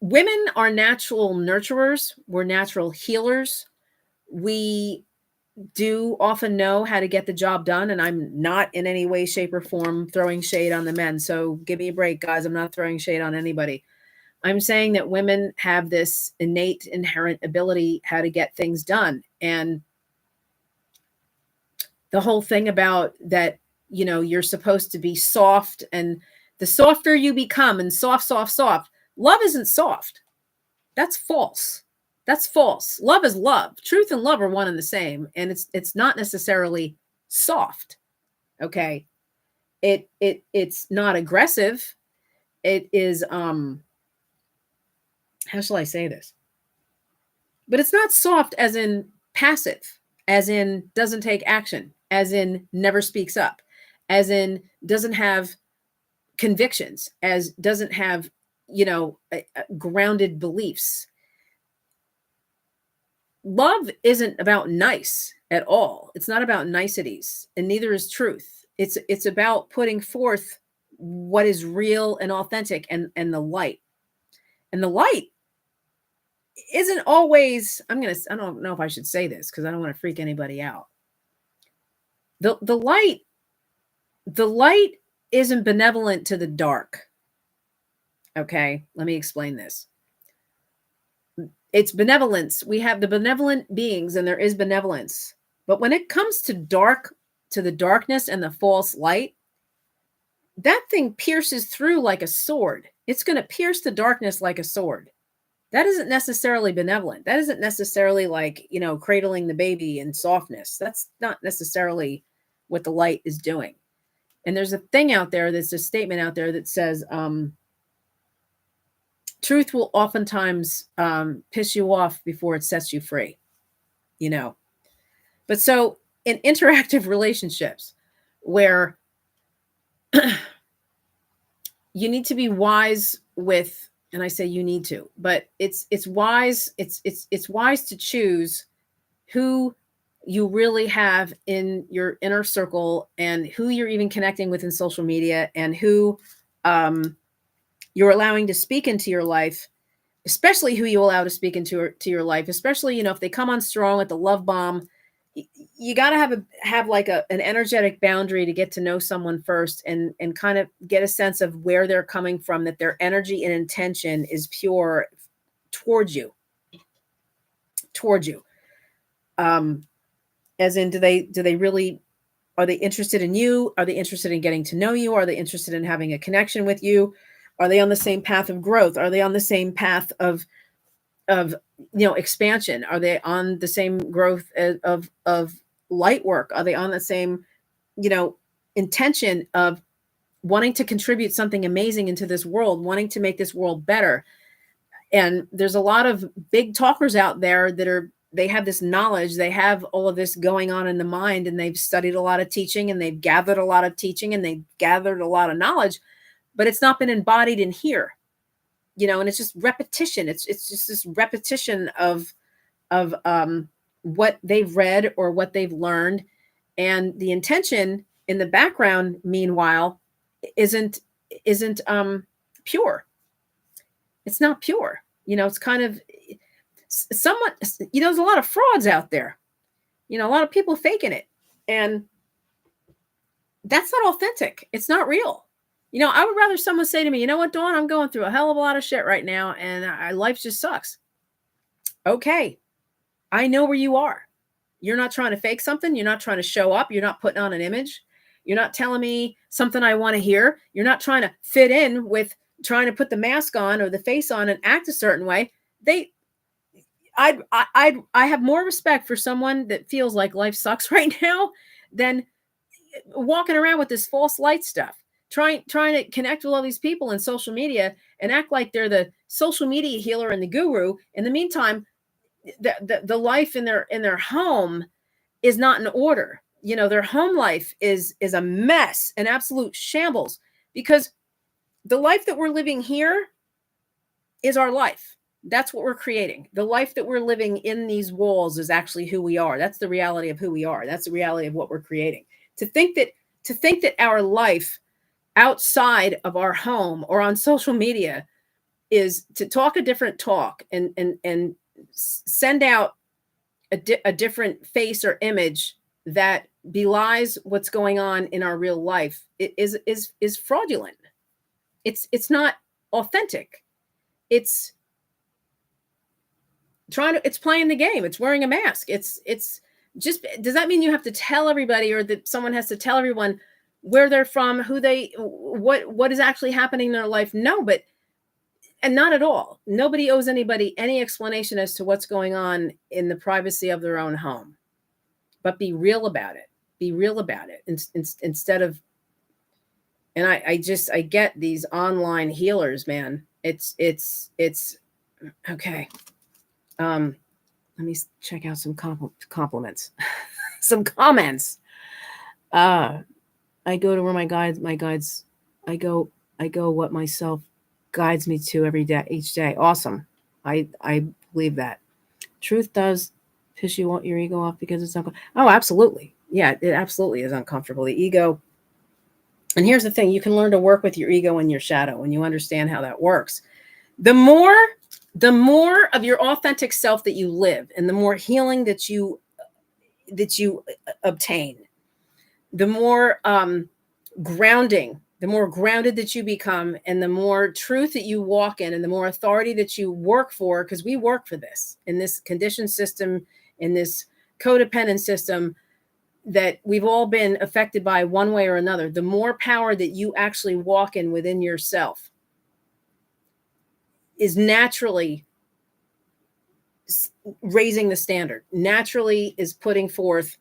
women are natural nurturers. We're natural healers. We do often know how to get the job done. And I'm not in any way, shape, or form throwing shade on the men. So give me a break, guys. I'm not throwing shade on anybody. I'm saying that women have this innate, inherent ability how to get things done. And the whole thing about that, you're supposed to be soft, and the softer you become, and soft, soft, soft. Love isn't soft. That's false. That's false. Love is love. Truth and love are one and the same, and it's not necessarily soft. Okay? It's not aggressive. It is how shall I say this? But it's not soft as in passive, as in doesn't take action, as in never speaks up, as in doesn't have convictions, as doesn't have, grounded beliefs. Love isn't about nice at all. It's not about niceties, and neither is truth. It's about putting forth what is real and authentic, and the light. And the light isn't always, I don't know if I should say this because I don't want to freak anybody out. The light isn't benevolent to the dark. Okay, let me explain this. It's benevolence. We have the benevolent beings, and there is benevolence. But when it comes to the darkness and the false light, that thing pierces through like a sword. It's going to pierce the darkness like a sword. That isn't necessarily benevolent. That isn't necessarily like, cradling the baby in softness. That's not necessarily what the light is doing. And there's a thing out there, that's a statement out there that says, truth will oftentimes piss you off before it sets you free, But so in interactive relationships where you need to be wise with, and I say you need to, but it's wise. It's wise to choose who you really have in your inner circle, and who you're even connecting with in social media, and who you're allowing to speak into your life, especially who you allow to speak into your life, especially, if they come on strong with the love bomb. You got to have like an energetic boundary to get to know someone first, and kind of get a sense of where they're coming from, that their energy and intention is pure towards you. As in, do they really, are they interested in you? Are they interested in getting to know you? Are they interested in having a connection with you? Are they on the same path of growth? Are they on the same path of expansion? Are they on the same growth of light work? Are they on the same intention of wanting to contribute something amazing into this world, wanting to make this world better? And there's a lot of big talkers out there that they have this knowledge, they have all of this going on in the mind, and they've studied a lot of teaching, and they've gathered a lot of teaching, and they've gathered a lot of knowledge, but it's not been embodied in here. And it's just repetition. It's just this repetition of what they've read or what they've learned. And the intention in the background, meanwhile, isn't pure. It's not pure. It's kind of somewhat, there's a lot of frauds out there, a lot of people faking it. And that's not authentic. It's not real. I would rather someone say to me, you know what, Dawn, I'm going through a hell of a lot of shit right now, and life just sucks. Okay. I know where you are. You're not trying to fake something. You're not trying to show up. You're not putting on an image. You're not telling me something I want to hear. You're not trying to fit in with trying to put the mask on or the face on and act a certain way. I have more respect for someone that feels like life sucks right now than walking around with this false light stuff, trying to connect with all these people in social media and act like they're the social media healer and the guru. In the meantime, the life in their home is not in order. Their home life is a mess, an absolute shambles, because the life that we're living here is our life. That's what we're creating. The life that we're living in these walls is actually who we are. That's the reality of who we are. That's the reality of what we're creating. To think that our life outside of our home or on social media is to talk a different talk and send out a different face or image that belies what's going on in our real life, is fraudulent. It's not authentic. It's it's playing the game. It's wearing a mask. It's just, does that mean you have to tell everybody, or that someone has to tell everyone where they're from, what is actually happening in their life? No, and not at all. Nobody owes anybody any explanation as to what's going on in the privacy of their own home. But be real about it. Be real about it instead of, and I get these online healers, man. It's okay. Let me check out some compliments, some comments. I go to where my guides, I go what myself guides me to each day. Awesome. I believe that. Truth does piss your ego off because it's uncomfortable. Oh, absolutely. Yeah, it absolutely is uncomfortable. The ego. And here's the thing, you can learn to work with your ego and your shadow when you understand how that works. The more of your authentic self that you live, and the more healing that you obtain, the more the more grounded that you become, and the more truth that you walk in, and the more authority that you work for, because we work for this in this conditioned system, in this codependent system that we've all been affected by one way or another. The more power that you actually walk in within yourself is naturally raising the standard, naturally is putting forth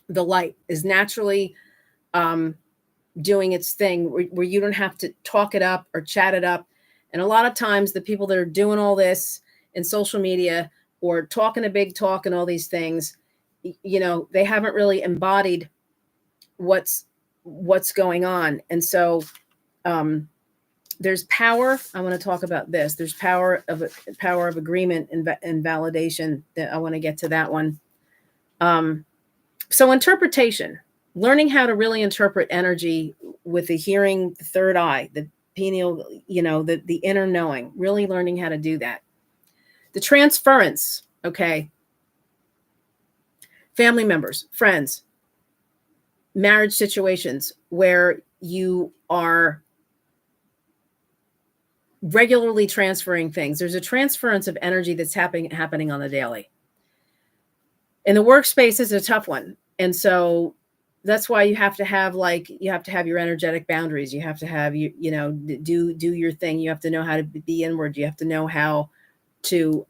the light, is naturally doing its thing, where you don't have to talk it up or chat it up. And a lot of times the people that are doing all this in social media, or talking a big talk and all these things, they haven't really embodied what's going on. And so there's power. I want to talk about this. There's power of agreement and validation. That I want to get to that one. So interpretation, learning how to really interpret energy with the hearing, the third eye, the pineal, the inner knowing, really learning how to do that. The transference, okay. Family members, friends, marriage situations where you are regularly transferring things. There's a transference of energy that's happening on the daily. And the workspace is a tough one. And so that's why you have to have your energetic boundaries. You have to have, do your thing. You have to know how to be inward. You have to know how to,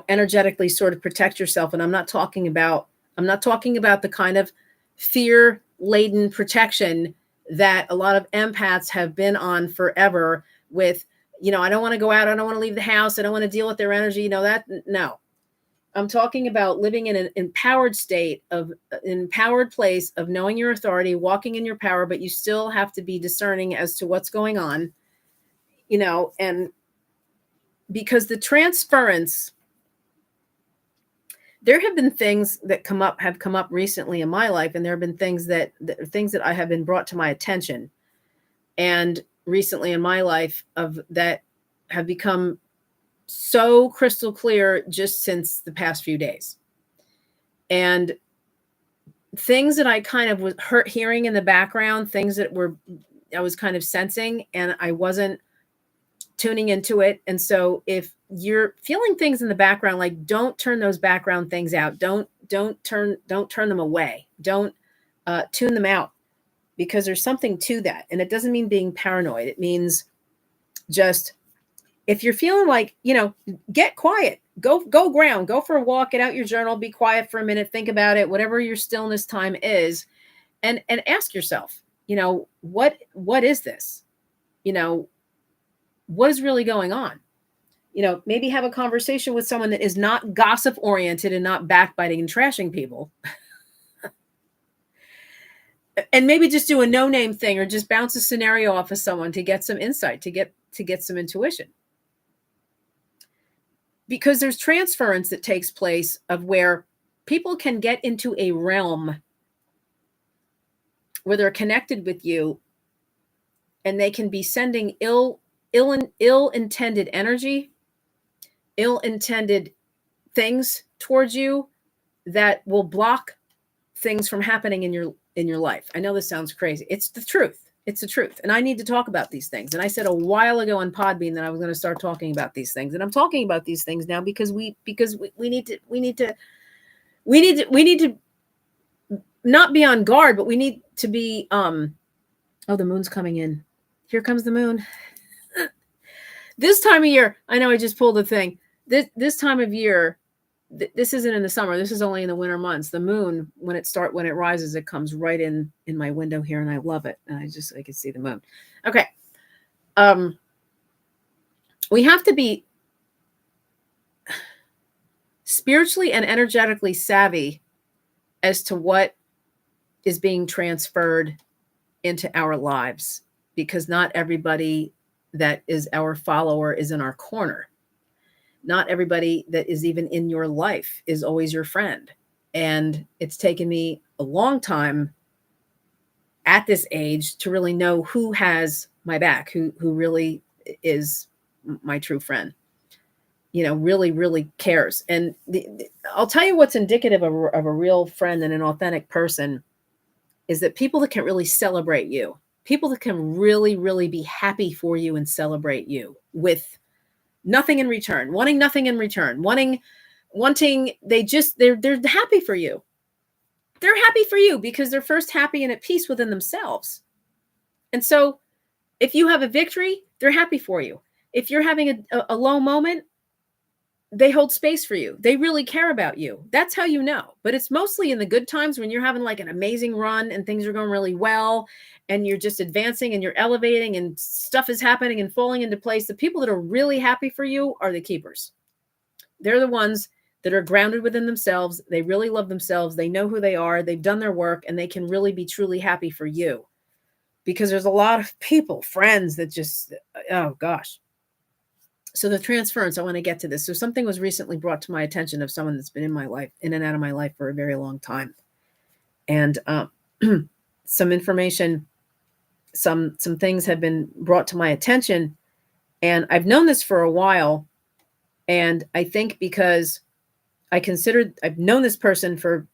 energetically sort of protect yourself. And I'm not talking about the kind of fear-laden protection that a lot of empaths have been on forever with, I don't want to go out. I don't want to leave the house. I don't want to deal with their energy. No. I'm talking about living in an empowered state an empowered place of knowing your authority, walking in your power, but you still have to be discerning as to what's going on, and because the transference, there have been things that have come up recently in my life. And there have been things that I have been brought to my attention and recently in my life that have become so crystal clear just since the past few days. And things that I kind of was hearing in the background, things that I was kind of sensing, and I wasn't tuning into it. And so if you're feeling things in the background, like, don't turn those background things out. Don't turn them away. Don't tune them out, because there's something to that. And it doesn't mean being paranoid. It means just, if you're feeling like, get quiet, go ground, go for a walk, get out your journal, be quiet for a minute, think about it, whatever your stillness time is, and ask yourself, what is this? What is really going on? Maybe have a conversation with someone that is not gossip oriented and not backbiting and trashing people. And maybe just do a no-name thing, or just bounce a scenario off of someone to get some insight, to get some intuition. Because there's transference that takes place of where people can get into a realm where they're connected with you, and they can be sending ill-intended energy, ill-intended things towards you that will block things from happening in your life. I know this sounds crazy. It's the truth. It's the truth. And I need to talk about these things. And I said a while ago on Podbean that I was going to start talking about these things. And I'm talking about these things now because we need to not be on guard, but we need to be oh, the moon's coming in. Here comes the moon. This time of year, I know I just pulled the thing. This time of year, this isn't in the summer. This is only in the winter months. The moon, when it rises, it comes right in my window here, and I love it. And I can see the moon. Okay. We have to be spiritually and energetically savvy as to what is being transferred into our lives, because not everybody that is our follower is in our corner. Not everybody that is even in your life is always your friend. And it's taken me a long time at this age to really know who has my back, who really is my true friend, really, really cares. And I'll tell you what's indicative of a real friend and an authentic person is that people that can really celebrate you, people that can really, really be happy for you and celebrate you with nothing in return, wanting nothing in return, wanting, they're happy for you. They're happy for you because they're first happy and at peace within themselves. And so if you have a victory, they're happy for you. If you're having a low moment, they hold space for you. They really care about you. That's how you know. But it's mostly in the good times when you're having like an amazing run and things are going really well and you're just advancing and you're elevating and stuff is happening and falling into place. The people that are really happy for you are the keepers. They're the ones that are grounded within themselves. They really love themselves. They know who they are. They've done their work and they can really be truly happy for you. Because there's a lot of people, friends that just, oh gosh. So the transference, I want to get to this. So something was recently brought to my attention of someone that's been in my life, in and out of my life for a very long time. And some information, some things have been brought to my attention. And I've known this for a while. And I think because I've known this person for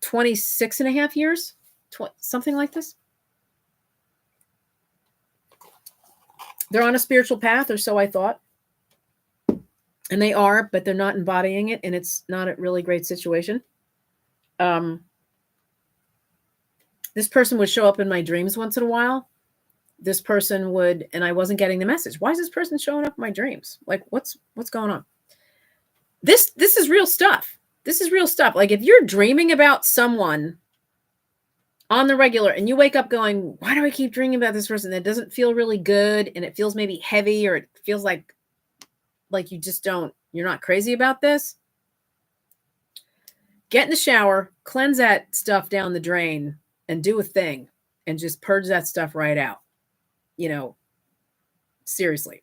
26 and a half years, something like this. They're on a spiritual path, or so I thought. And they are, but they're not embodying it, and it's not a really great situation. This person would show up in my dreams once in a while. This person would, and I wasn't getting the message. Why is this person showing up in my dreams? Like, what's going on? This is real stuff. This is real stuff. Like, if you're dreaming about someone on the regular and you wake up going, why do I keep dreaming about this person? That doesn't feel really good. And it feels maybe heavy, or it feels like you're not crazy about this. Get in the shower, cleanse that stuff down the drain and do a thing and just purge that stuff right out. Seriously,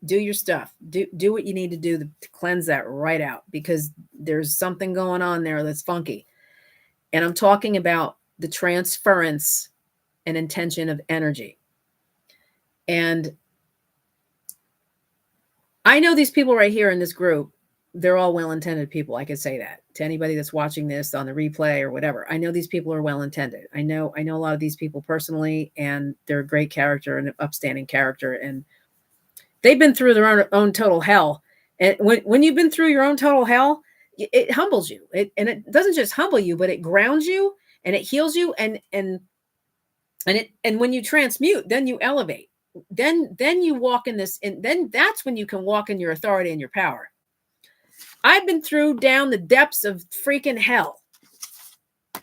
do your stuff, do what you need to do to cleanse that right out, because there's something going on there that's funky. And I'm talking about the transference and intention of energy. And I know these people right here in this group, they're all well-intended people. I could say that to anybody that's watching this on the replay or whatever. I know these people are well-intended. I know a lot of these people personally, and they're a great character and an upstanding character. And they've been through their own total hell. And when you've been through your own total hell, it humbles you. And it doesn't just humble you, but it grounds you and it heals you. And when you transmute, then you elevate. Then you walk in this, and then that's when you can walk in your authority and your power. I've been through down the depths of freaking hell.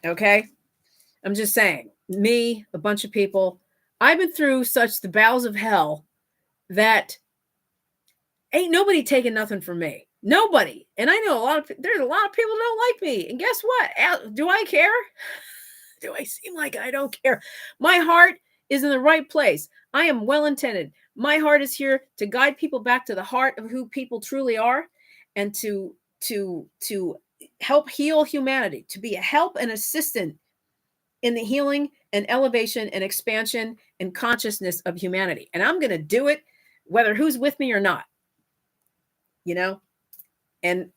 Okay. I'm just saying, me, a bunch of people, I've been through such the bowels of hell that ain't nobody taking nothing from me. Nobody. And I know there's a lot of people who don't like me. And guess what? Do I care? Do I seem like I don't care? My heart is in the right place. I am well-intended. My heart is here to guide people back to the heart of who people truly are, and to help heal humanity, to be a help and assistant in the healing and elevation and expansion and consciousness of humanity. And I'm going to do it whether who's with me or not, and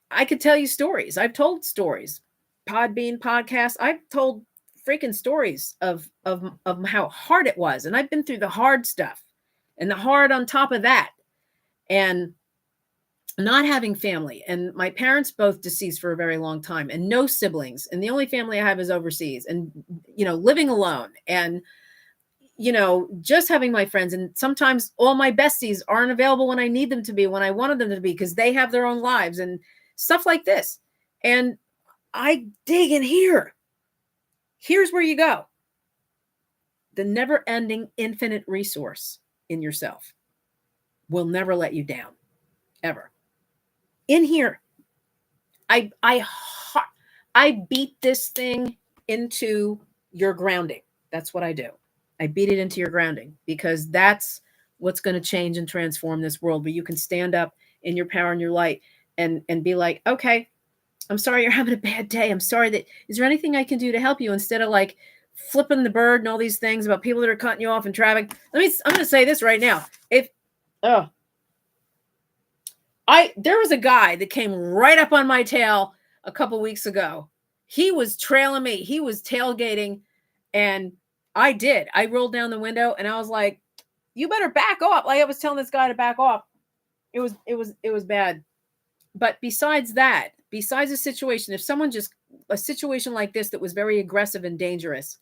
I could tell you stories. I've told stories, Podbean podcast. I've told freaking stories of how hard it was. And I've been through the hard stuff and the hard on top of that. And not having family, and my parents both deceased for a very long time, and no siblings, and the only family I have is overseas, and living alone, and just having my friends, and sometimes all my besties aren't available when I need them to be, when I wanted them to be, because they have their own lives and stuff like this. And I dig in here. Here's where you go. The never-ending infinite resource in yourself will never let you down, ever. In here, I beat this thing into your grounding. That's what I do. I beat it into your grounding, because that's what's going to change and transform this world, where you can stand up in your power and your light and be like, okay, I'm sorry you're having a bad day. I'm sorry that, is there anything I can do to help you? Instead of like flipping the bird and all these things about people that are cutting you off in traffic. I'm going to say this right now. There was a guy that came right up on my tail a couple weeks ago. He was trailing me. He was tailgating, and I rolled down the window and I was like, you better back off. Like I was telling this guy to back off. It was bad. But besides a situation, a situation like this that was very aggressive and dangerous,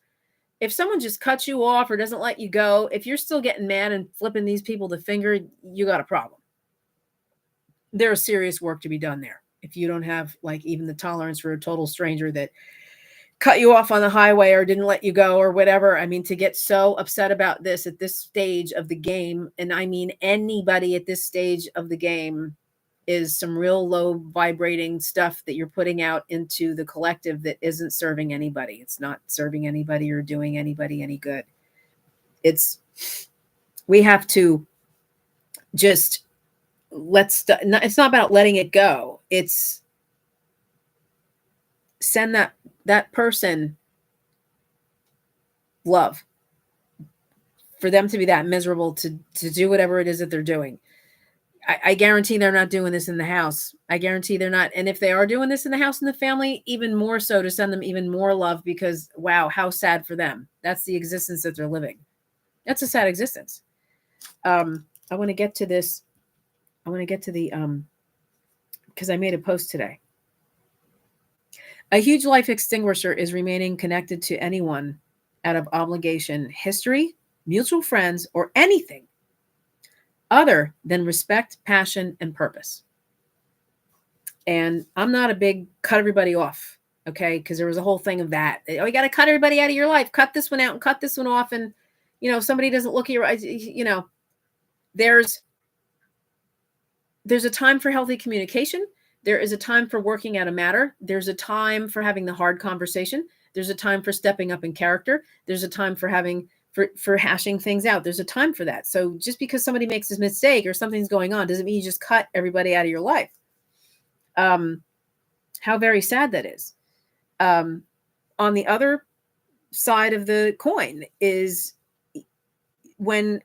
if someone just cuts you off or doesn't let you go, if you're still getting mad and flipping these people the finger, you got a problem. There's serious work to be done there. If you don't have like even the tolerance for a total stranger that cut you off on the highway or didn't let you go or whatever. I mean, to get so upset about this at this stage of the game, and I mean anybody at this stage of the game, is some real low vibrating stuff that you're putting out into the collective that isn't serving anybody. It's not serving anybody or doing anybody any good. We have to just it's not about letting it go. It's send that person love, for them to be that miserable to do whatever it is that they're doing. I guarantee they're not doing this in the house. I guarantee they're not. And if they are doing this in the house and the family, even more so, to send them even more love, because wow, how sad for them. That's the existence that they're living. That's a sad existence. I want to get to this. I want to get to the, because I made a post today. A huge life extinguisher is remaining connected to anyone out of obligation, history, mutual friends, or anything other than respect, passion, and purpose. And I'm not a big cut everybody off, okay? Because there was a whole thing of that. Oh, you got to cut everybody out of your life. Cut this one out and cut this one off. And, somebody doesn't look at your, there's a time for healthy communication. There is a time for working out a matter. There's a time for having the hard conversation. There's a time for stepping up in character. There's a time for for hashing things out. There's a time for that. So just because somebody makes a mistake or something's going on doesn't mean you just cut everybody out of your life. How very sad that is. On the other side of the coin is when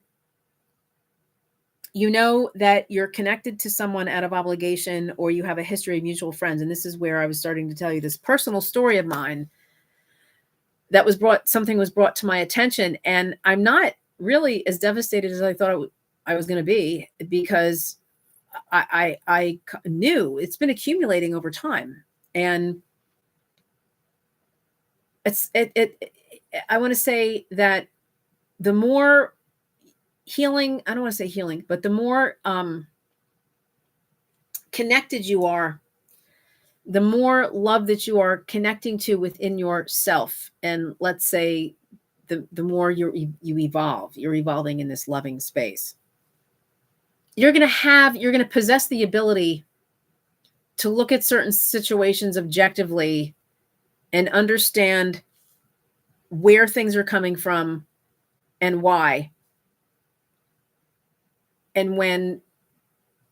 you know that you're connected to someone out of obligation, or you have a history of mutual friends. And this is where I was starting to tell you this personal story of mine that something was brought to my attention. And I'm not really as devastated as I thought I was going to be, because I knew it's been accumulating over time. And I want to say that the more healing, I don't want to say healing, but the more connected you are, the more love that you are connecting to within yourself. And let's say the more you evolve, you're evolving in this loving space. You're going to possess the ability to look at certain situations objectively and understand where things are coming from and why. And when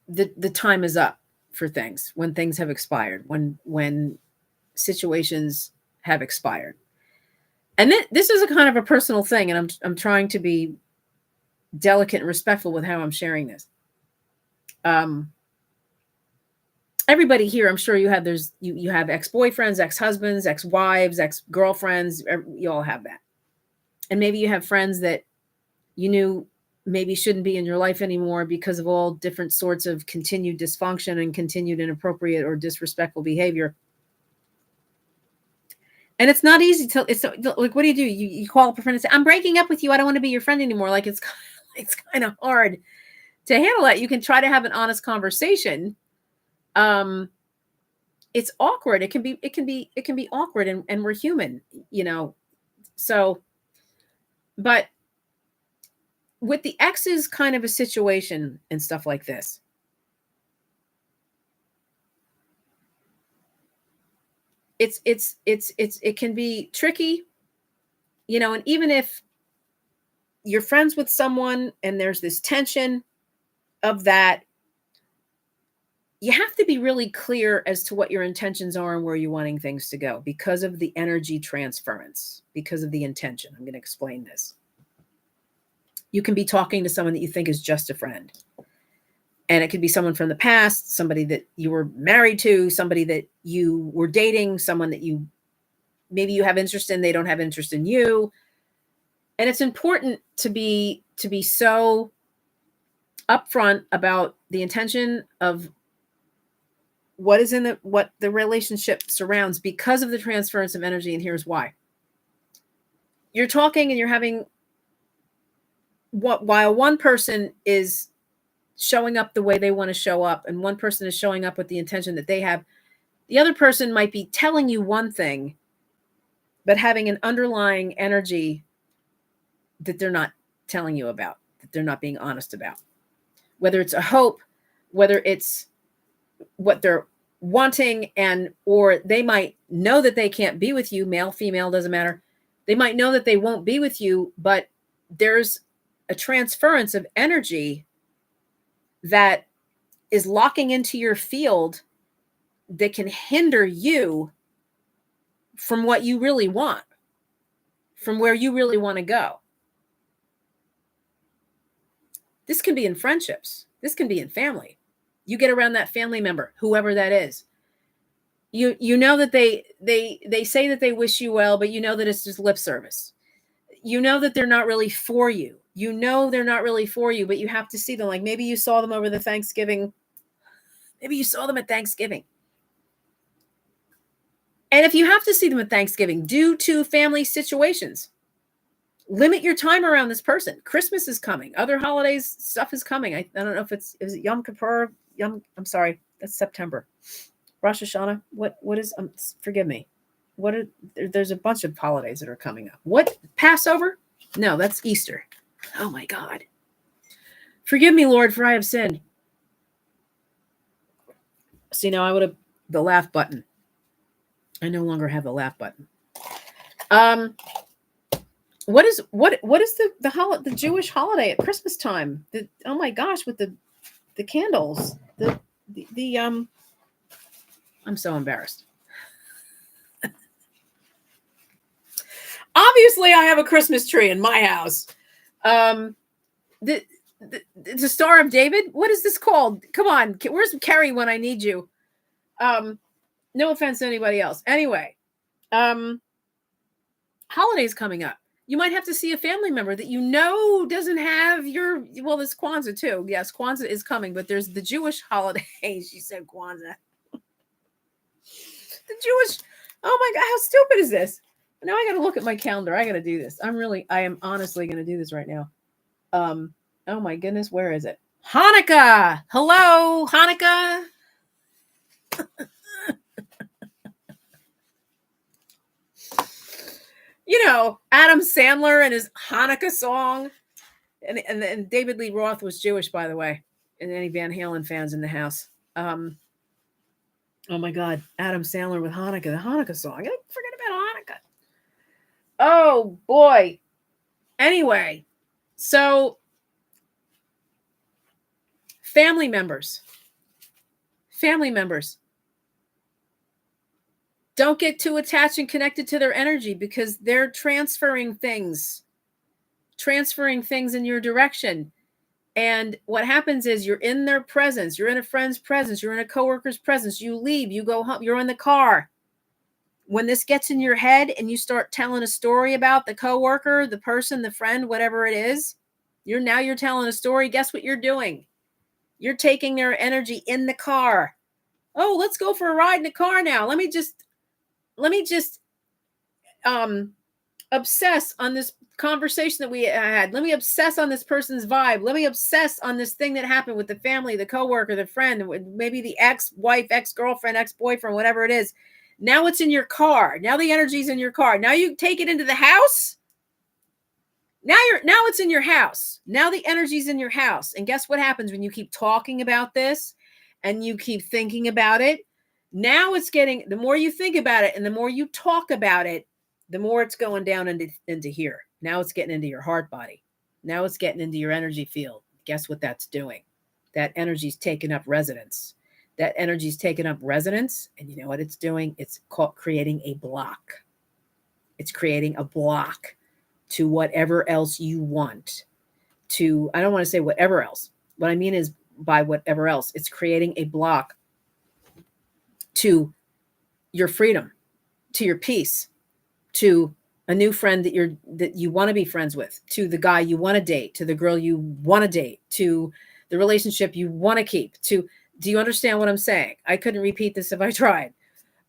the time is up for things, when things have expired, when situations have expired. And this is a kind of a personal thing, and I'm trying to be delicate and respectful with how I'm sharing this. everybody here, I'm sure you have, you have ex-boyfriends, ex-husbands, ex-wives, ex-girlfriends. You all have that. And maybe you have friends that you knew maybe shouldn't be in your life anymore because of all different sorts of continued dysfunction and continued inappropriate or disrespectful behavior. And it's not easy to, it's like, what do? You call up a friend and say, I'm breaking up with you. I don't want to be your friend anymore. Like it's kind of hard to handle that. You can try to have an honest conversation. It's awkward. It can be awkward, and we're human, so, but with the exes kind of a situation and stuff like this, it can be tricky, and even if you're friends with someone and there's this tension of that, you have to be really clear as to what your intentions are and where you're wanting things to go because of the energy transference, because of the intention. I'm going to explain this. You can be talking to someone that you think is just a friend. And it could be someone from the past, somebody that you were married to, somebody that you were dating, someone that maybe you have interest in, they don't have interest in you. And it's important to be so upfront about the intention of what the relationship surrounds because of the transference of energy. And here's why. You're talking and you're having while one person is showing up the way they want to show up, and one person is showing up with the intention that they have, the other person might be telling you one thing, but having an underlying energy that they're not telling you about, that they're not being honest about. Whether it's a hope, whether it's what they're wanting, or they might know that they can't be with you, male, female, doesn't matter. They might know that they won't be with you, but there's a transference of energy that is locking into your field that can hinder you from what you really want, from where you really want to go. This can be in friendships. This can be in family. You get around that family member, whoever that is. You know that they say that they wish you well, but you know that it's just lip service. You know that they're not really for you. You know they're not really for you, but you have to see them. Like maybe you saw them over the Thanksgiving. Maybe you saw them at Thanksgiving. And if you have to see them at Thanksgiving due to family situations, limit your time around this person. Christmas is coming. Other holidays, stuff is coming. I don't know if is it Yom Kippur? I'm sorry. That's September. Rosh Hashanah. What is, forgive me. There's a bunch of holidays that are coming up. What? Passover? No, that's Easter. Oh my God. Forgive me, Lord, for I have sinned. See, now I would have the laugh button. I no longer have the laugh button. What is the Jewish holiday at Christmas time? Oh my gosh, with the candles. I'm so embarrassed. Obviously, I have a Christmas tree in my house. The Star of David. What is this called? Come on, where's Carrie when I need you? No offense to anybody else. Anyway, holidays coming up. You might have to see a family member that you know doesn't have there's Kwanzaa too. Yes, Kwanzaa is coming, but there's the Jewish holiday. She said Kwanzaa. The Jewish, oh my God, how stupid is this? Now I got to look at my calendar. I got to do this. I am honestly going to do this right now. Oh my goodness, where is it? Hanukkah. Hello, Hanukkah. Adam Sandler and his Hanukkah song. And David Lee Roth was Jewish, by the way. And any Van Halen fans in the house. Oh my God, Adam Sandler with Hanukkah, the Hanukkah song. I forget about Hanukkah. Oh boy. Anyway, so family members. Don't get too attached and connected to their energy because they're transferring things in your direction. And what happens is you're in their presence, you're in a friend's presence, you're in a coworker's presence, you leave, you go home, you're in the car. When this gets in your head and you start telling a story about the coworker, the person, the friend, whatever it is, you're telling a story. Guess what you're doing? You're taking their energy in the car. Oh, let's go for a ride in the car now. Let me just um obsess on this conversation that we had. Let me obsess on this person's vibe. Let me obsess on this thing that happened with the family, the coworker, the friend, maybe the ex-wife, ex-girlfriend, ex-boyfriend, whatever it is. Now it's in your car. Now the energy's in your car. Now you take it into the house. Now it's in your house. Now the energy's in your house. And guess what happens when you keep talking about this and you keep thinking about it? Now it's getting, the more you think about it and the more you talk about it, the more it's going down into here. Now it's getting into your heart body. Now it's getting into your energy field. Guess what that's doing? That energy's taking up residence. That energy's taking up residence. And you know what it's doing? It's creating a block. It's creating a block to whatever else you want. I don't want to say whatever else. What I mean is by whatever else. It's creating a block to your freedom, to your peace, to a new friend that you want to be friends with, to the guy you want to date, to the girl you want to date, to the relationship you want to keep. Do you understand what I'm saying? I couldn't repeat this if I tried.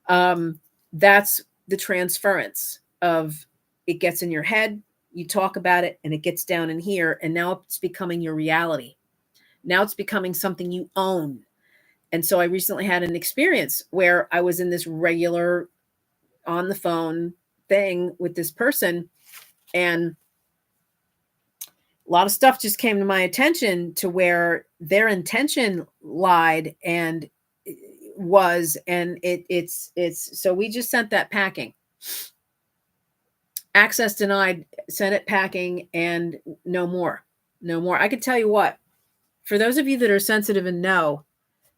That's the transference of, it gets in your head, you talk about it, and it gets down in here, and now it's becoming your reality. Now it's becoming something you own. And so I recently had an experience where I was in this regular on the phone thing with this person, and a lot of stuff just came to my attention to where their intention lied and was, and it's so we just sent that packing. Access denied, sent it packing, and no more. I can tell you what, for those of you that are sensitive and know,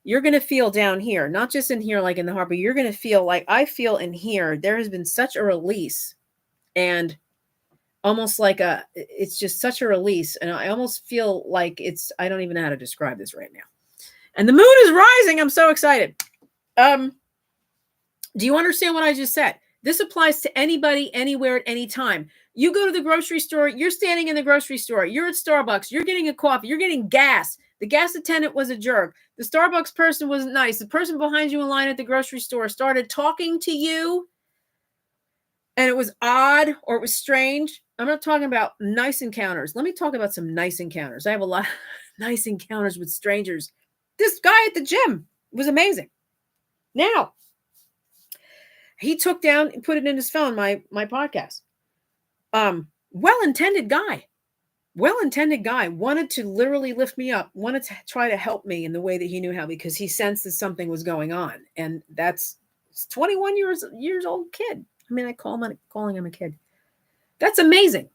you're going to feel down here, not just in here like in the heart, but you're going to feel like I feel in here. There has been such a release, and almost like it's just such a release. And I almost feel like I don't even know how to describe this right now. And the moon is rising. I'm so excited. Do you understand what I just said? This applies to anybody, anywhere, at any time. You go to the grocery store, you're standing in the grocery store, you're at Starbucks, you're getting a coffee, you're getting gas. The gas attendant was a jerk. The Starbucks person wasn't nice. The person behind you in line at the grocery store started talking to you, and it was odd or it was strange. I'm not talking about nice encounters. Let me talk about some nice encounters. I have a lot of nice encounters with strangers. This guy at the gym was amazing. Now, he took down and put it in his phone, my podcast. Well-intended guy, wanted to literally lift me up, wanted to try to help me in the way that he knew how, because he sensed that something was going on. And that's 21 years old kid. I mean, calling him a kid. That's amazing.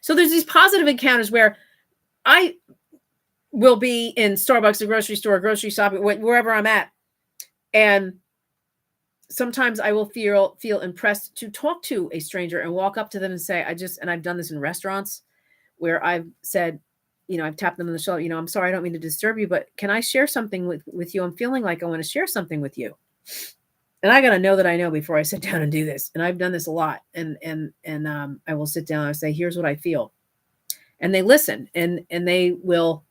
So there's these positive encounters where I will be in Starbucks, a grocery store, grocery shopping, wherever I'm at. And sometimes I will feel impressed to talk to a stranger and walk up to them and say, and I've done this in restaurants where I've said, I've tapped them on the shoulder, I'm sorry, I don't mean to disturb you, but can I share something with you? I'm feeling like I want to share something with you. And I got to know that I know before I sit down and do this. And I've done this a lot. And I will sit down and I say, here's what I feel. And they listen, and they will,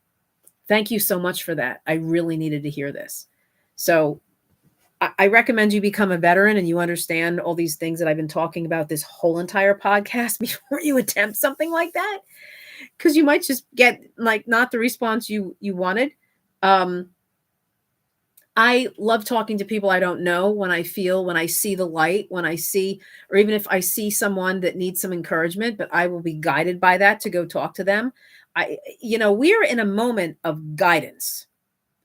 thank you so much for that. I really needed to hear this. So I recommend you become a veteran and you understand all these things that I've been talking about this whole entire podcast before you attempt something like that, because you might just get not the response you wanted. I love talking to people I don't know when I see the light, or even if I see someone that needs some encouragement, but I will be guided by that to go talk to them. We're in a moment of guidance,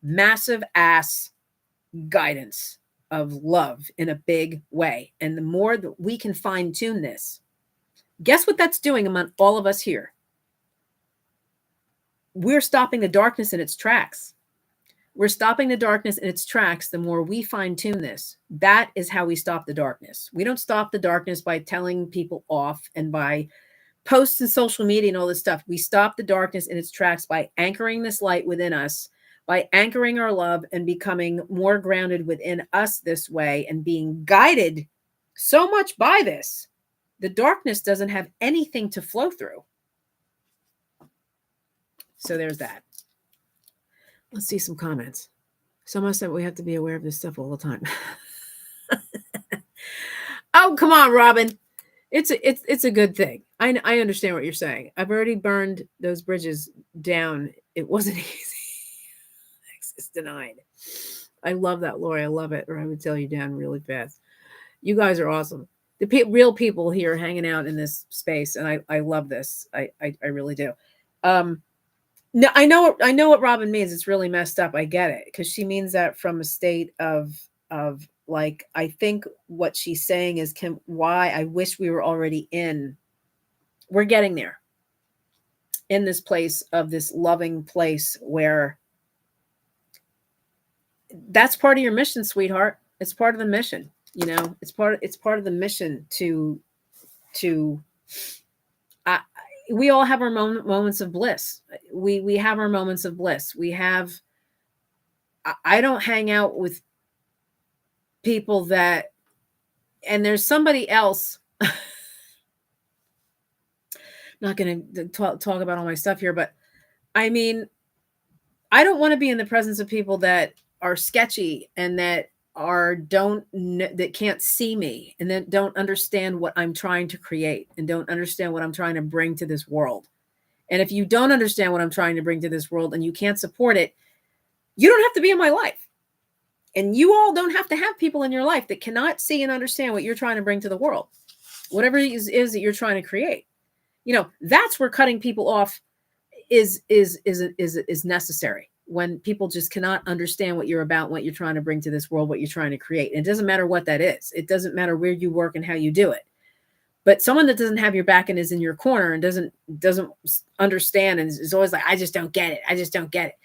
massive ass guidance of love in a big way. And the more that we can fine tune this, guess what that's doing among all of us here? We're stopping the darkness in its tracks. We're stopping the darkness in its tracks. The more we fine tune this, that is how we stop the darkness. We don't stop the darkness by telling people off and by posts and social media and all this stuff. We stop the darkness in its tracks by anchoring this light within us, by anchoring our love and becoming more grounded within us this way and being guided so much by this. The darkness doesn't have anything to flow through. So there's that. Let's see some comments. Someone said we have to be aware of this stuff all the time. Oh, come on, Robin. It's a good thing. I understand what you're saying. I've already burned those bridges down. It wasn't easy. Access denied. I love that, Lori. I love it. Or I would tell you down really fast. You guys are awesome. The real people here hanging out in this space, and I love this. I really do. No, I know what Robin means. It's really messed up. I get it, because she means that from a state of like, I think what she's saying is why I wish we were already in. We're getting there. In this place of this loving place where that's part of your mission, sweetheart. It's part of the mission. You know, it's part of the mission to we all have our moments of bliss. We have our moments of bliss. We have, I don't hang out with people that, and there's somebody else, not going to talk about all my stuff here, but I mean, I don't want to be in the presence of people that are sketchy and that that can't see me and that don't understand what I'm trying to create and don't understand what I'm trying to bring to this world. And if you don't understand what I'm trying to bring to this world and you can't support it, you don't have to be in my life. And you all don't have to have people in your life that cannot see and understand what you're trying to bring to the world. Whatever it is that you're trying to create. You know, that's where cutting people off is necessary. When people just cannot understand what you're about, what you're trying to bring to this world, what you're trying to create. And it doesn't matter what that is. It doesn't matter where you work and how you do it. But someone that doesn't have your back and is in your corner and doesn't understand and is always like, I just don't get it. I just don't get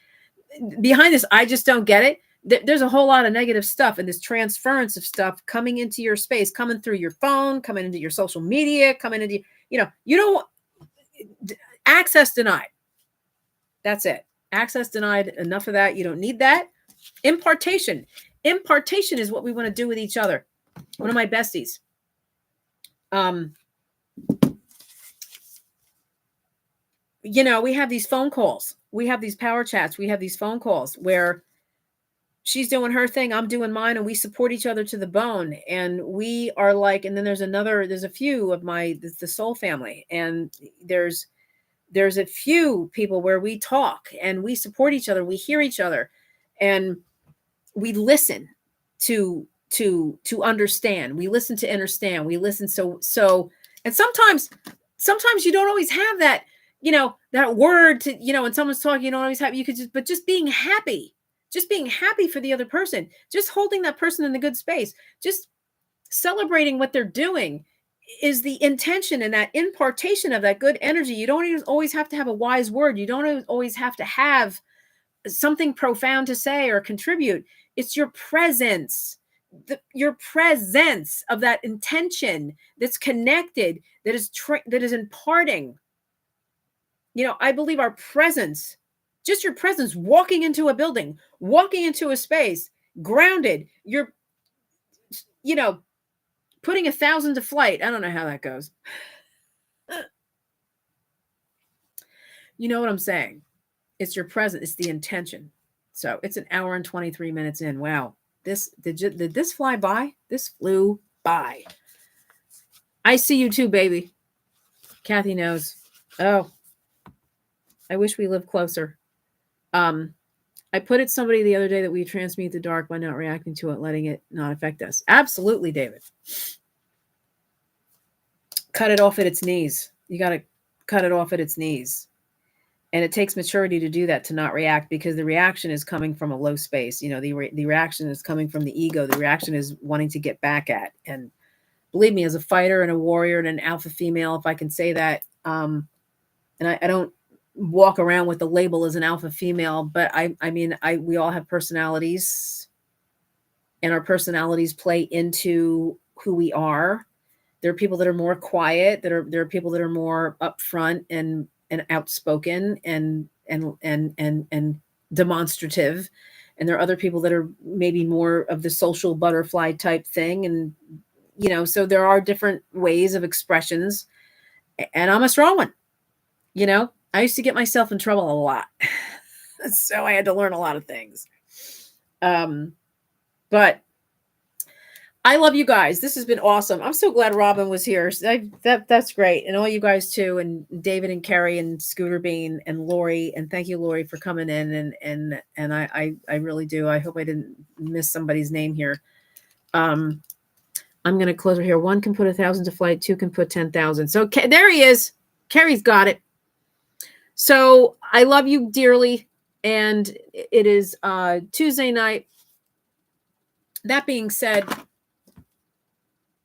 it. Behind this, I just don't get it. There's a whole lot of negative stuff and this transference of stuff coming into your space, coming through your phone, coming into your social media, coming into, you don't access denied. That's it. Access denied. Enough of that. You don't need that. Impartation. Impartation is what we want to do with each other. One of my besties. We have these phone calls. We have these power chats. We have these phone calls where she's doing her thing. I'm doing mine. And we support each other to the bone. And we are like, and then there's a few of the soul family. And there's a few people where we talk and we support each other. We hear each other and we listen to understand. We listen to understand. We listen. So, and sometimes you don't always have that, that word to, when someone's talking, you don't always have, but just being happy for the other person, just holding that person in a good space, just celebrating what they're doing is the intention and that impartation of that good energy. You don't always have to have a wise word. You don't always have to have something profound to say or contribute. It's your presence, your presence of that intention that's connected, that is imparting. I believe our presence, just your presence, walking into a building, walking into a space, grounded, you're, putting 1,000 to flight. I don't know how that goes. You know what I'm saying? It's your presence. It's the intention. So it's an hour and 23 minutes in. Wow. Did this fly by? This flew by. I see you too, baby. Kathy knows. Oh, I wish we lived closer. I put it somebody the other day that we transmute the dark by not reacting to it, letting it not affect us. Absolutely, David. Cut it off at its knees. You got to cut it off at its knees. And it takes maturity to do that, to not react, because the reaction is coming from a low space. The reaction is coming from the ego. The reaction is wanting to get back at. And believe me, as a fighter and a warrior and an alpha female, if I can say that, and I don't walk around with the label as an alpha female, but we all have personalities, and our personalities play into who we are. There are people that are more quiet, there are people that are more upfront and outspoken and demonstrative. And there are other people that are maybe more of the social butterfly type thing. And, so there are different ways of expressions. And I'm a strong one. I used to get myself in trouble a lot. So I had to learn a lot of things. But I love you guys. This has been awesome. I'm so glad Robin was here. That's great. And all you guys too, and David and Carrie and Scooter Bean and Lori. And thank you, Lori, for coming in. And I really do. I hope I didn't miss somebody's name here. I'm going to close it here. 1 can put 1,000 to flight. 2 can put 10,000. So there he is. Carrie's got it. So I love you dearly. And it is Tuesday night. That being said,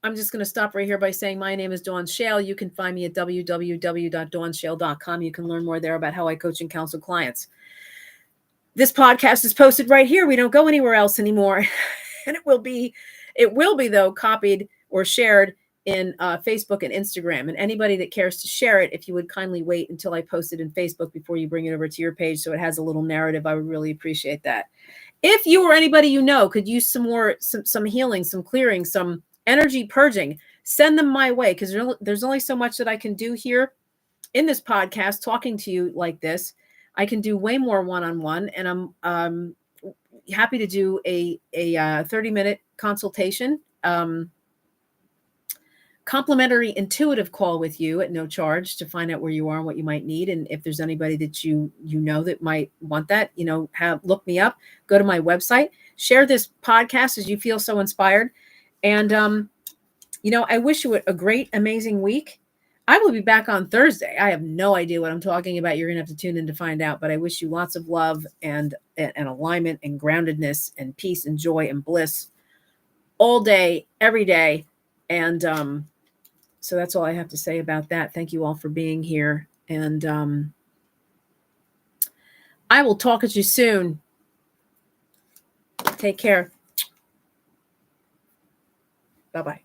I'm just going to stop right here by saying my name is Dawn Shale. You can find me at www.dawnshale.com. You can learn more there about how I coach and counsel clients. This podcast is posted right here. We don't go anywhere else anymore. And it will be though, copied or shared in Facebook and Instagram. And anybody that cares to share it, if you would kindly wait until I post it in Facebook before you bring it over to your page so it has a little narrative, I would really appreciate that. If you or anybody could use some healing, some clearing, some energy purging, send them my way, because there's only so much that I can do here in this podcast talking to you like this. I can do way more one-on-one, and I'm happy to do a 30-minute consultation, complimentary intuitive call with you at no charge to find out where you are and what you might need. And if there's anybody that you know that might want that, look me up, go to my website, share this podcast as you feel so inspired. And, I wish you a great, amazing week. I will be back on Thursday. I have no idea what I'm talking about. You're going to have to tune in to find out. But I wish you lots of love and alignment and groundedness and peace and joy and bliss all day, every day. And so that's all I have to say about that. Thank you all for being here. And I will talk at you soon. Take care. Bye-bye.